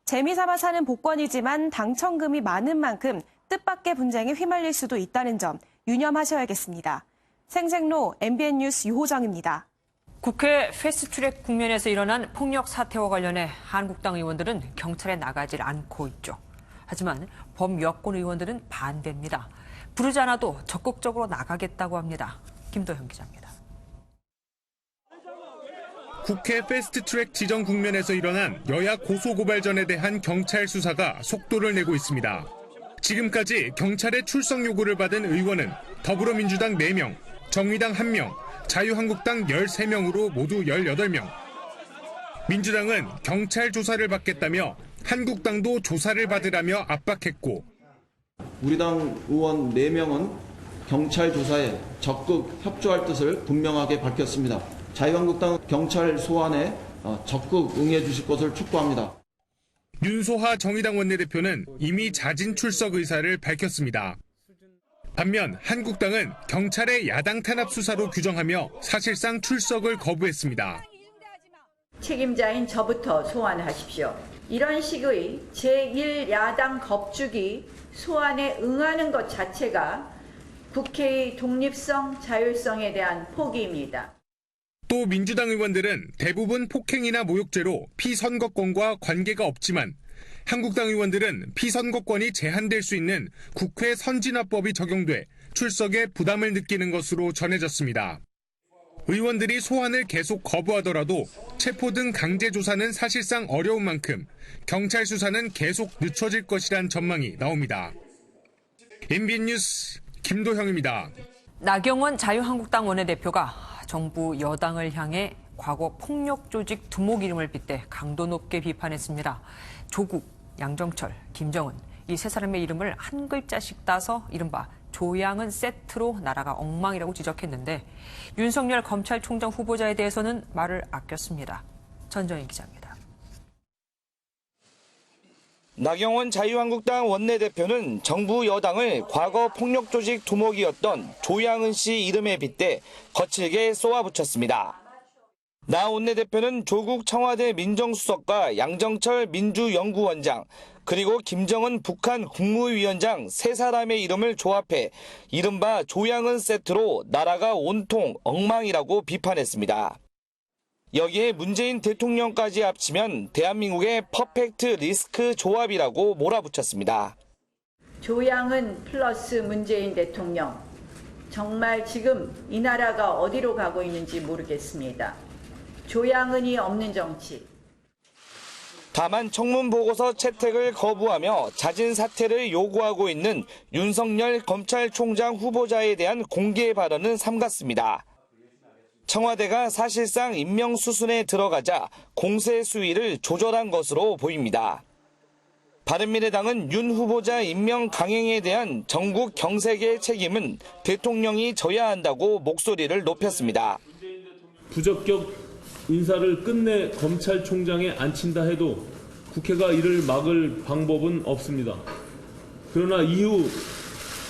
[SPEAKER 29] 재미삼아 사는 복권이지만 당첨금이 많은 만큼 뜻밖의 분쟁에 휘말릴 수도 있다는 점 유념하셔야겠습니다. 생생로 MBN 뉴스 유호정입니다.
[SPEAKER 1] 국회 패스트트랙 국면에서 일어난 폭력 사태와 관련해 한국당 의원들은 경찰에 나가질 않고 있죠. 하지만 범여권 의원들은 반대입니다. 부르지 않아도 적극적으로 나가겠다고 합니다. 김도현 기자입니다.
[SPEAKER 3] 국회 패스트트랙 지정 국면에서 일어난 여야 고소고발전에 대한 경찰 수사가 속도를 내고 있습니다. 지금까지 경찰의 출석 요구를 받은 의원은 더불어민주당 4명, 정의당 1명, 자유한국당 13명으로 모두 18명. 민주당은 경찰 조사를 받겠다며 한국당도 조사를 받으라며 압박했고,
[SPEAKER 4] 우리 당 의원 4명은 경찰 조사에 적극 협조할 뜻을 분명하게 밝혔습니다. 자유한국당 경찰 소환에 적극 응해 주실 것을 촉구합니다.
[SPEAKER 3] 윤소하 정의당 원내대표는 이미 자진 출석 의사를 밝혔습니다. 반면 한국당은 경찰의 야당 탄압 수사로 규정하며 사실상 출석을 거부했습니다.
[SPEAKER 5] 책임자인 저부터 소환하십시오. 이런 식의 제1야당 겁주기 소환에 응하는 것 자체가 국회의 독립성, 자율성에 대한 포기입니다.
[SPEAKER 3] 또 민주당 의원들은 대부분 폭행이나 모욕죄로 피선거권과 관계가 없지만 한국당 의원들은 피선거권이 제한될 수 있는 국회 선진화법이 적용돼 출석에 부담을 느끼는 것으로 전해졌습니다. 의원들이 소환을 계속 거부하더라도 체포 등 강제 조사는 사실상 어려운 만큼 경찰 수사는 계속 늦춰질 것이란 전망이 나옵니다. MBN 뉴스 김도형입니다.
[SPEAKER 1] 나경원 자유한국당 원내대표가 정부 여당을 향해 과거 폭력 조직 두목 이름을 빗대 강도 높게 비판했습니다. 조국, 양정철, 김정은 이 세 사람의 이름을 한 글자씩 따서 이른바 조양은 세트로 나라가 엉망이라고 지적했는데 윤석열 검찰총장 후보자에 대해서는 말을 아꼈습니다. 전정희 기자입니다.
[SPEAKER 7] 나경원 자유한국당 원내대표는 정부 여당을 과거 폭력조직 두목이었던 조양은 씨 이름에 빗대 거칠게 쏘아붙였습니다. 나 원내대표는 조국 청와대 민정수석과 양정철 민주연구원장 그리고 김정은 북한 국무위원장 세 사람의 이름을 조합해 이른바 조양은 세트로 나라가 온통 엉망이라고 비판했습니다. 여기에 문재인 대통령까지 합치면 대한민국의 퍼펙트 리스크 조합이라고 몰아붙였습니다.
[SPEAKER 5] 조양은 플러스 문재인 대통령. 정말 지금 이 나라가 어디로 가고 있는지 모르겠습니다. 조양은이 없는 정치.
[SPEAKER 7] 다만 청문보고서 채택을 거부하며 자진 사퇴를 요구하고 있는 윤석열 검찰총장 후보자에 대한 공개 발언은 삼갔습니다. 청와대가 사실상 임명수순에 들어가자 공세 수위를 조절한 것으로 보입니다. 바른미래당은 윤 후보자 임명 강행에 대한 전국 경색의 책임은 대통령이 져야 한다고 목소리를 높였습니다.
[SPEAKER 17] 부적격 인사를 끝내 검찰총장에 앉힌다 해도 국회가 이를 막을 방법은 없습니다. 그러나 이후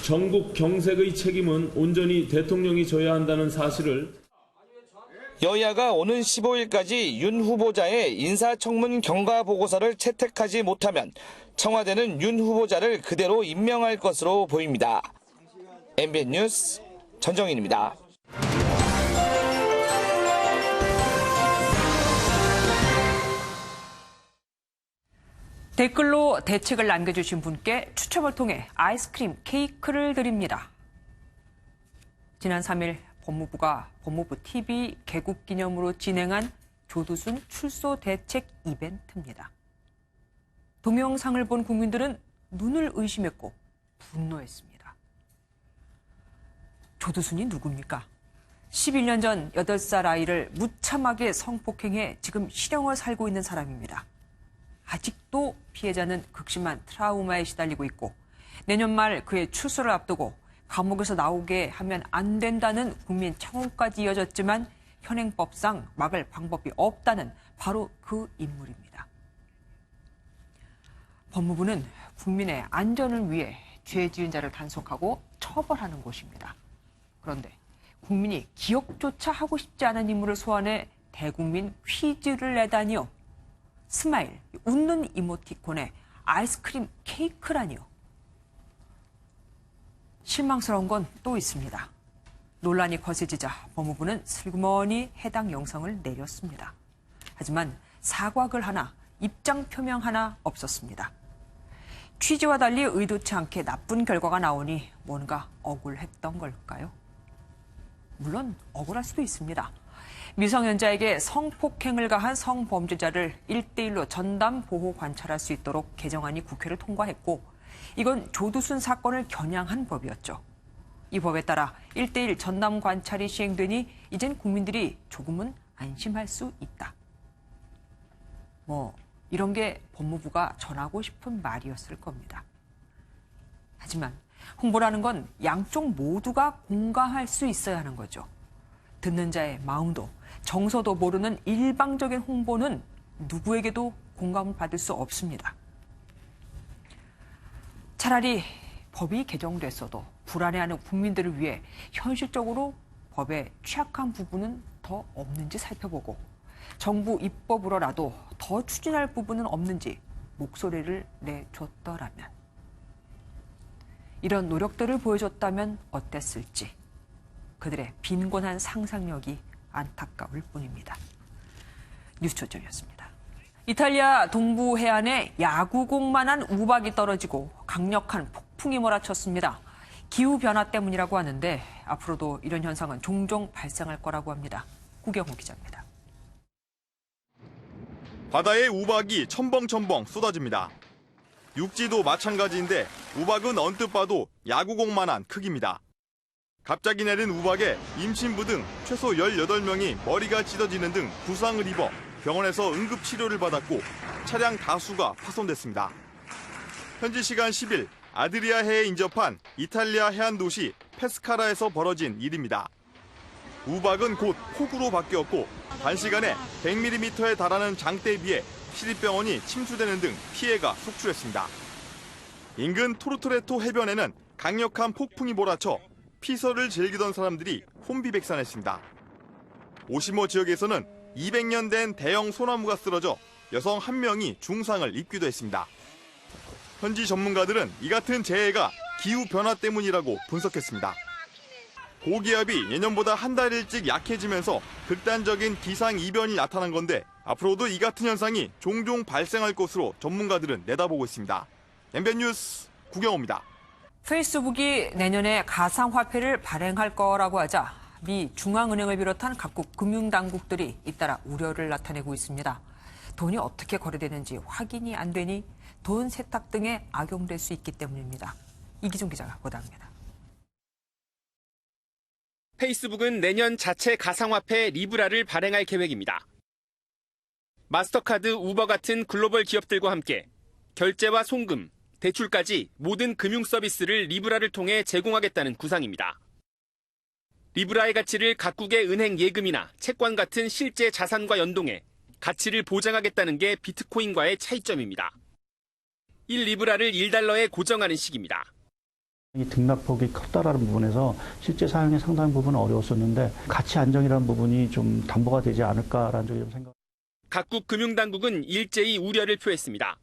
[SPEAKER 17] 전국 경색의 책임은 온전히 대통령이 져야 한다는 사실을
[SPEAKER 7] 여야가 오는 15일까지 윤 후보자의 인사청문 경과 보고서를 채택하지 못하면 청와대는 윤 후보자를 그대로 임명할 것으로 보입니다. MBN 뉴스 전정인입니다.
[SPEAKER 1] 댓글로 대책을 남겨주신 분께 추첨을 통해 아이스크림 케이크를 드립니다. 지난 3일 법무부가 법무부 TV 개국 기념으로 진행한 조두순 출소 대책 이벤트입니다. 동영상을 본 국민들은 눈을 의심했고 분노했습니다. 조두순이 누굽니까? 11년 전 8살 아이를 무참하게 성폭행해 지금 실형을 살고 있는 사람입니다. 아직도 피해자는 극심한 트라우마에 시달리고 있고 내년 말 그의 출소를 앞두고 감옥에서 나오게 하면 안 된다는 국민 청원까지 이어졌지만 현행법상 막을 방법이 없다는 바로 그 인물입니다. 법무부는 국민의 안전을 위해 죄 지은 자를 단속하고 처벌하는 곳입니다. 그런데 국민이 기억조차 하고 싶지 않은 인물을 소환해 대국민 퀴즈를 내다니요. 스마일, 웃는 이모티콘에 아이스크림 케이크라니요. 실망스러운 건 또 있습니다. 논란이 거세지자 법무부는 슬그머니 해당 영상을 내렸습니다. 하지만 사과글 하나, 입장 표명 하나 없었습니다. 취지와 달리 의도치 않게 나쁜 결과가 나오니 뭔가 억울했던 걸까요? 물론 억울할 수도 있습니다. 미성년자에게 성폭행을 가한 성범죄자를 1대1로 전담 보호 관찰할 수 있도록 개정안이 국회를 통과했고 이건 조두순 사건을 겨냥한 법이었죠. 이 법에 따라 1대1 전담 관찰이 시행되니 이젠 국민들이 조금은 안심할 수 있다. 이런 게 법무부가 전하고 싶은 말이었을 겁니다. 하지만 홍보라는 건 양쪽 모두가 공감할 수 있어야 하는 거죠. 듣는 자의 마음도 정서도 모르는 일방적인 홍보는 누구에게도 공감을 받을 수 없습니다. 차라리 법이 개정됐어도 불안해하는 국민들을 위해 현실적으로 법의 취약한 부분은 더 없는지 살펴보고 정부 입법으로라도 더 추진할 부분은 없는지 목소리를 내줬더라면, 이런 노력들을 보여줬다면 어땠을지 그들의 빈곤한 상상력이 안타까울 뿐입니다. 뉴스초점이었습니다. 이탈리아 동부 해안에 야구공만한 우박이 떨어지고 강력한 폭풍이 몰아쳤습니다. 기후변화 때문이라고 하는데 앞으로도 이런 현상은 종종 발생할 거라고 합니다. 구경호 기자입니다.
[SPEAKER 6] 바다에 우박이 첨벙첨벙 쏟아집니다. 육지도 마찬가지인데 우박은 언뜻 봐도 야구공만한 크기입니다. 갑자기 내린 우박에 임신부 등 최소 18명이 머리가 찢어지는 등 부상을 입어 병원에서 응급치료를 받았고 차량 다수가 파손됐습니다. 현지 시간 10일 아드리아해에 인접한 이탈리아 해안 도시 페스카라에서 벌어진 일입니다. 우박은 곧 폭우로 바뀌었고 단시간에 100mm에 달하는 장대에 비해 시립병원이 침수되는 등 피해가 속출했습니다. 인근 토르토레토 해변에는 강력한 폭풍이 몰아쳐 피서를 즐기던 사람들이 혼비백산했습니다. 오시모 지역에서는 200년 된 대형 소나무가 쓰러져 여성 1명이 중상을 입기도 했습니다. 현지 전문가들은 이 같은 재해가 기후변화 때문이라고 분석했습니다. 고기압이 예년보다 한 달 일찍 약해지면서 극단적인 기상이변이 나타난 건데 앞으로도 이 같은 현상이 종종 발생할 것으로 전문가들은 내다보고 있습니다. MBN 뉴스 구경호입니다.
[SPEAKER 1] 페이스북이 내년에 가상화폐를 발행할 거라고 하자 미 중앙은행을 비롯한 각국 금융당국들이 잇따라 우려를 나타내고 있습니다. 돈이 어떻게 거래되는지 확인이 안 되니 돈 세탁 등에 악용될 수 있기 때문입니다. 이기종 기자가 보도합니다.
[SPEAKER 9] 페이스북은 내년 자체 가상화폐 리브라를 발행할 계획입니다. 마스터카드, 우버 같은 글로벌 기업들과 함께 결제와 송금, 대출까지 모든 금융 서비스를 리브라를 통해 제공하겠다는 구상입니다. 리브라의 가치를 각국의 은행 예금이나 채권 같은 실제 자산과 연동해 가치를 보장하겠다는 게 비트코인과의 차이점입니다. 1리브라를 1달러에 고정하는 식입니다.
[SPEAKER 10] 이 등락폭이 컸다라는 부분에서 실제 사용에 상당 부분은 어려웠었는데 가치 안정이라는 부분이 좀 담보가 되지 않을까라는 쪽이 좀 생각.
[SPEAKER 9] 각국 금융당국은 일제히 우려를 표했습니다.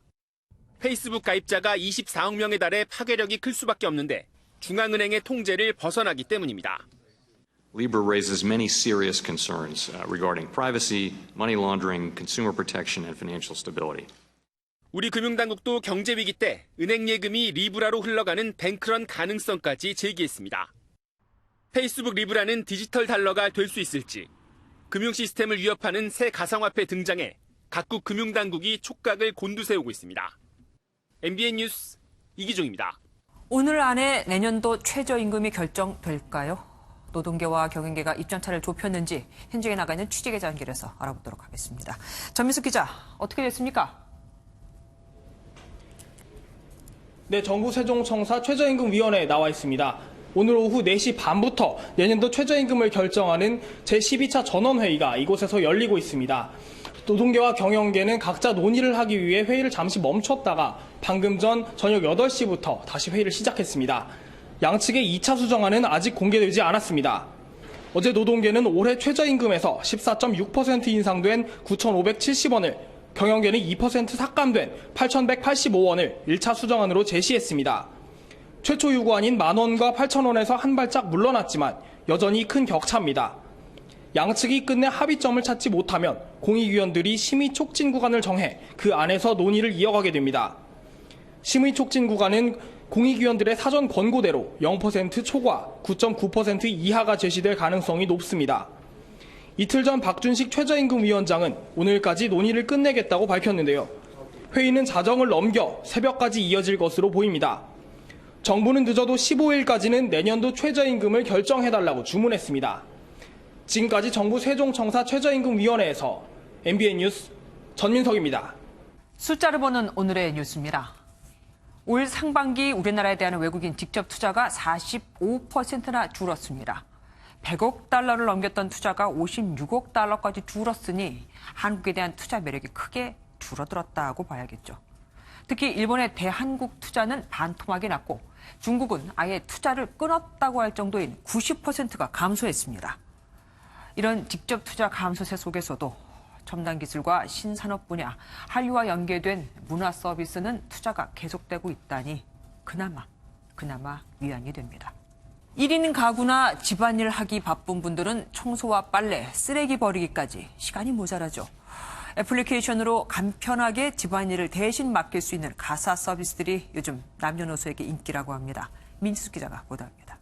[SPEAKER 9] 페이스북 가입자가 24억 명에 달해 파괴력이 클 수밖에 없는데 중앙은행의 통제를 벗어나기 때문입니다.
[SPEAKER 12] Libra raises many serious concerns regarding privacy, money laundering, consumer protection, and financial stability.
[SPEAKER 9] 우리 금융당국도 경제위기 때 은행 예금이 리브라로 흘러가는 뱅크런 가능성까지 제기했습니다. 페이스북 리브라는 디지털 달러가 될 수 있을지, 금융 시스템을 위협하는 새 가상화폐 등장에 각국 금융당국이 촉각을 곤두세우고 있습니다. MBN 뉴스 이기종입니다.
[SPEAKER 1] 오늘 안에 내년도 최저임금이 결정될까요? 노동계와 경영계가 입장차를 좁혔는지 현장에 나가 있는 취재기자 연결해서 알아보도록 하겠습니다. 전민숙 기자, 어떻게 됐습니까?
[SPEAKER 8] 네, 정부 세종청사 최저임금위원회에 나와 있습니다. 오늘 오후 4시 반부터 내년도 최저임금을 결정하는 제12차 전원회의가 이곳에서 열리고 있습니다. 노동계와 경영계는 각자 논의를 하기 위해 회의를 잠시 멈췄다가 방금 전 저녁 8시부터 다시 회의를 시작했습니다. 양측의 2차 수정안은 아직 공개되지 않았습니다. 어제 노동계는 올해 최저임금에서 14.6% 인상된 9,570원을, 경영계는 2% 삭감된 8,185원을 1차 수정안으로 제시했습니다. 최초 요구안인 10,000원과 8,000원에서 한 발짝 물러났지만 여전히 큰 격차입니다. 양측이 끝내 합의점을 찾지 못하면 공익위원들이 심의 촉진 구간을 정해 그 안에서 논의를 이어가게 됩니다. 심의 촉진 구간은 공익위원들의 사전 권고대로 0% 초과, 9.9% 이하가 제시될 가능성이 높습니다. 이틀 전 박준식 최저임금위원장은 오늘까지 논의를 끝내겠다고 밝혔는데요. 회의는 자정을 넘겨 새벽까지 이어질 것으로 보입니다. 정부는 늦어도 15일까지는 내년도 최저임금을 결정해달라고 주문했습니다. 지금까지 정부 세종청사 최저임금위원회에서 MBN 뉴스 전민석입니다.
[SPEAKER 1] 숫자를 보는 오늘의 뉴스입니다. 올 상반기 우리나라에 대한 외국인 직접 투자가 45%나 줄었습니다. 100억 달러를 넘겼던 투자가 56억 달러까지 줄었으니 한국에 대한 투자 매력이 크게 줄어들었다고 봐야겠죠. 특히 일본의 대한국 투자는 반토막이 났고 중국은 아예 투자를 끊었다고 할 정도인 90%가 감소했습니다. 이런 직접 투자 감소세 속에서도 첨단 기술과 신산업 분야, 한류와 연계된 문화 서비스는 투자가 계속되고 있다니 그나마 위안이 됩니다. 1인 가구나 집안일 하기 바쁜 분들은 청소와 빨래, 쓰레기 버리기까지 시간이 모자라죠. 애플리케이션으로 간편하게 집안일을 대신 맡길 수 있는 가사 서비스들이 요즘 남녀노소에게 인기라고 합니다. 민지숙 기자가 보도합니다.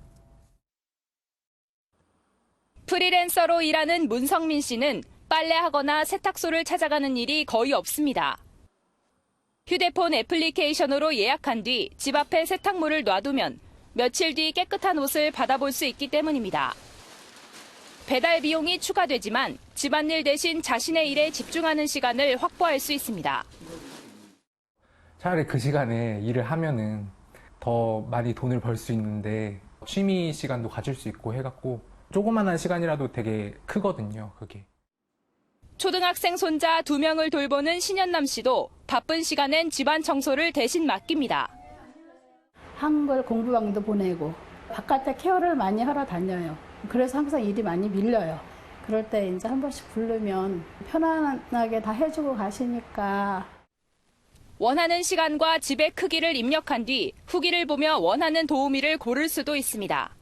[SPEAKER 14] 프리랜서로 일하는 문성민 씨는 빨래하거나 세탁소를 찾아가는 일이 거의 없습니다. 휴대폰 애플리케이션으로 예약한 뒤 집 앞에 세탁물을 놔두면 며칠 뒤 깨끗한 옷을 받아볼 수 있기 때문입니다. 배달 비용이 추가되지만 집안일 대신 자신의 일에 집중하는 시간을 확보할 수 있습니다.
[SPEAKER 15] 차라리 그 시간에 일을 하면은 더 많이 돈을 벌 수 있는데 취미 시간도 가질 수 있고 해갖고 조그만한 시간이라도 되게 크거든요, 그게.
[SPEAKER 14] 초등학생 손자 2명을 돌보는 신현남 씨도 바쁜 시간엔 집안 청소를 대신 맡깁니다.
[SPEAKER 18] 한글 공부방도 보내고 바깥에 케어를 많이 하러 다녀요. 그래서 항상 일이 많이 밀려요. 그럴 때 이제 한 번씩 부르면 편안하게 다 해주고 가시니까.
[SPEAKER 14] 원하는 시간과 집의 크기를 입력한 뒤 후기를 보며 원하는 도우미를 고를 수도 있습니다.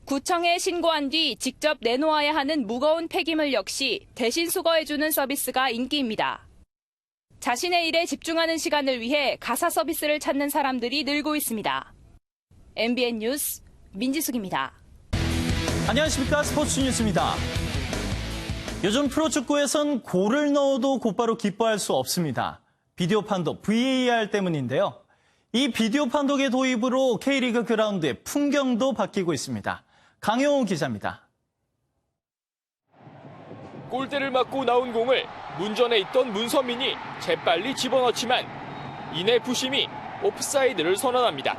[SPEAKER 14] 구청에 신고한 뒤 직접 내놓아야 하는 무거운 폐기물 역시 대신 수거해주는 서비스가 인기입니다. 자신의 일에 집중하는 시간을 위해 가사 서비스를 찾는 사람들이 늘고 있습니다. MBN 뉴스 민지숙입니다.
[SPEAKER 19] 안녕하십니까, 스포츠 뉴스입니다. 요즘 프로축구에선 골을 넣어도 곧바로 기뻐할 수 없습니다. 비디오 판독 VAR 때문인데요. 이 비디오 판독의 도입으로 K리그 그라운드의 풍경도 바뀌고 있습니다. 강용호 기자입니다.
[SPEAKER 9] 골대를 맞고 나온 공을 문전에 있던 문선민이 재빨리 집어넣지만 이내 부심이 오프사이드를 선언합니다.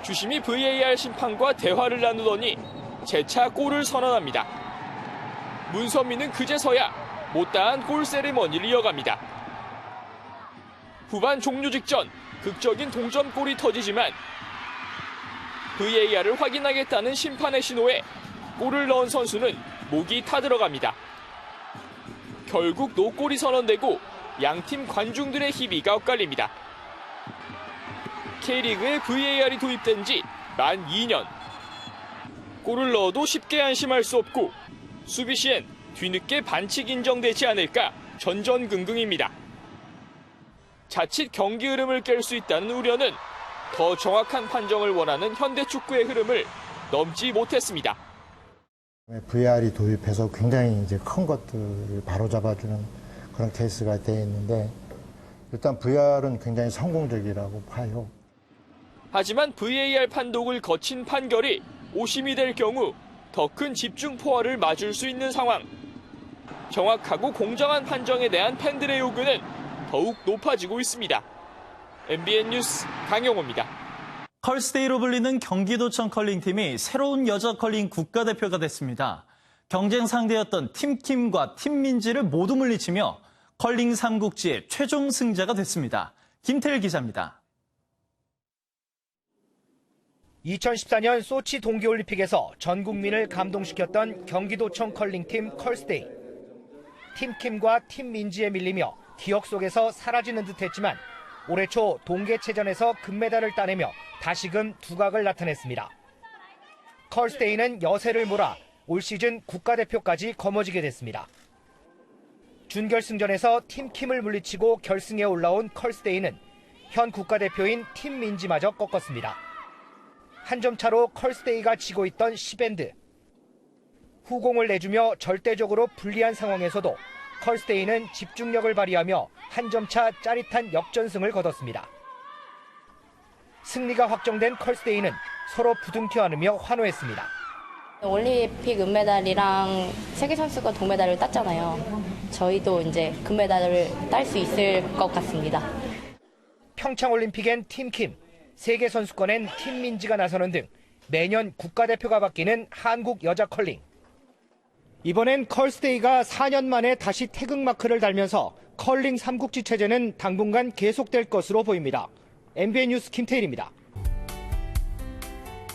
[SPEAKER 9] 주심이 VAR 심판과 대화를 나누더니 재차 골을 선언합니다. 문선민은 그제서야 못다한 골 세리머니를 이어갑니다. 후반 종료 직전 극적인 동점골이 터지지만 VAR을 확인하겠다는 심판의 신호에 골을 넣은 선수는 목이 타들어갑니다. 결국 노골이 선언되고 양팀 관중들의 희비가 엇갈립니다. K리그에 VAR이 도입된 지 만 2년. 골을 넣어도 쉽게 안심할 수 없고 수비 시엔 뒤늦게 반칙 인정되지 않을까 전전긍긍입니다. 자칫 경기 흐름을 깰 수 있다는 우려는 더 정확한 판정을 원하는 현대축구의 흐름을 넘지 못했습니다.
[SPEAKER 11] VR이 도입해서 굉장히 이제 큰 것들을 바로잡아주는 그런 케이스가 되어 있는데 일단 VR은 굉장히 성공적이라고 봐요.
[SPEAKER 9] 하지만 VAR 판독을 거친 판결이 오심이 될 경우 더 큰 집중 포화를 맞을 수 있는 상황. 정확하고 공정한 판정에 대한 팬들의 요구는 더욱 높아지고 있습니다. MBN 뉴스 강영호입니다.
[SPEAKER 19] 컬스데이로 불리는 경기도청 컬링팀이 새로운 여자 컬링 국가대표가 됐습니다. 경쟁 상대였던 팀킴과 팀민지를 모두 물리치며 컬링 삼국지의 최종 승자가 됐습니다. 김태일 기자입니다.
[SPEAKER 13] 2014년 소치 동계올림픽에서 전 국민을 감동시켰던 경기도청 컬링팀 컬스데이. 팀킴과 팀민지에 밀리며 기억 속에서 사라지는 듯했지만 올해 초 동계체전에서 금메달을 따내며 다시금 두각을 나타냈습니다. 컬스데이는 여세를 몰아 올 시즌 국가대표까지 거머쥐게 됐습니다. 준결승전에서 팀킴을 물리치고 결승에 올라온 컬스데이는 현 국가대표인 팀민지마저 꺾었습니다. 한 점 차로 컬스데이가 지고 있던 시밴드. 후공을 내주며 절대적으로 불리한 상황에서도 컬스데이는 집중력을 발휘하며 한 점 차 짜릿한 역전승을 거뒀습니다. 승리가 확정된 컬스데이는 서로 부둥켜 안으며 환호했습니다.
[SPEAKER 16] 올림픽 은메달이랑 세계선수권 동메달을 땄잖아요. 저희도 이제 금메달을 딸 수 있을 것 같습니다.
[SPEAKER 13] 평창올림픽엔 팀킴, 세계선수권엔 팀민지가 나서는 등 매년 국가대표가 바뀌는 한국 여자 컬링. 이번엔 컬스데이가 4년 만에 다시 태극마크를 달면서 컬링 삼국지 체제는 당분간 계속될 것으로 보입니다. MBN 뉴스 김태일입니다.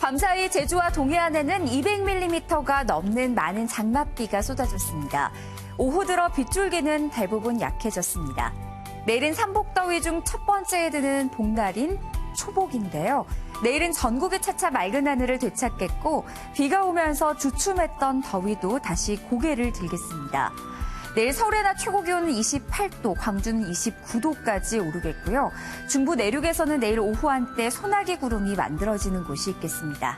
[SPEAKER 20] 밤사이 제주와 동해안에는 200mm가 넘는 많은 장맛비가 쏟아졌습니다. 오후 들어 빗줄기는 대부분 약해졌습니다. 내일은 삼복더위 중 첫 번째에 드는 복날인 초복인데요. 내일은 전국이 차차 맑은 하늘을 되찾겠고 비가 오면서 주춤했던 더위도 다시 고개를 들겠습니다. 내일 서울의 낮 최고 기온은 28도, 광주는 29도까지 오르겠고요. 중부 내륙에서는 내일 오후 한때 소나기 구름이 만들어지는 곳이 있겠습니다.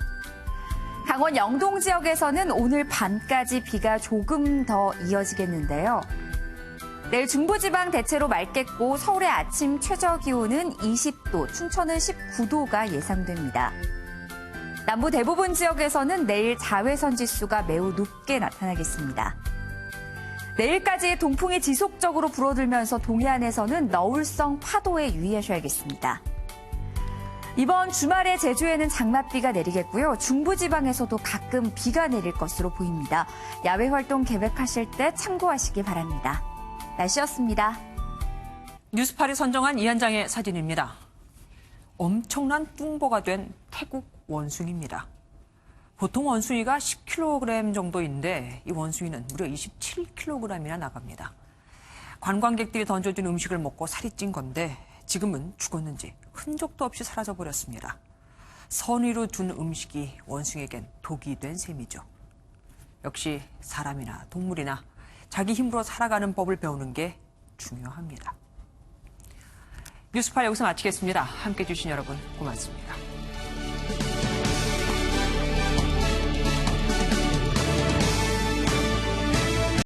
[SPEAKER 20] 강원 영동 지역에서는 오늘 밤까지 비가 조금 더 이어지겠는데요. 내일 중부지방 대체로 맑겠고 서울의 아침 최저 기온은 20도, 춘천은 19도가 예상됩니다. 남부 대부분 지역에서는 내일 자외선 지수가 매우 높게 나타나겠습니다. 내일까지 동풍이 지속적으로 불어들면서 동해안에서는 너울성 파도에 유의하셔야겠습니다. 이번 주말에 제주에는 장맛비가 내리겠고요. 중부지방에서도 가끔 비가 내릴 것으로 보입니다. 야외 활동 계획하실 때 참고하시기 바랍니다. 날씨였습니다.
[SPEAKER 1] 뉴스팔이 선정한 이 한 장의 사진입니다. 엄청난 뚱보가 된 태국 원숭이입니다. 보통 원숭이가 10kg 정도인데 이 원숭이는 무려 27kg이나 나갑니다. 관광객들이 던져준 음식을 먹고 살이 찐 건데 지금은 죽었는지 흔적도 없이 사라져버렸습니다. 선의로 준 음식이 원숭이에겐 독이 된 셈이죠. 역시 사람이나 동물이나 자기 힘으로 살아가는 법을 배우는 게 중요합니다. 뉴스팔 여기서 마치겠습니다. 함께해 주신 여러분 고맙습니다.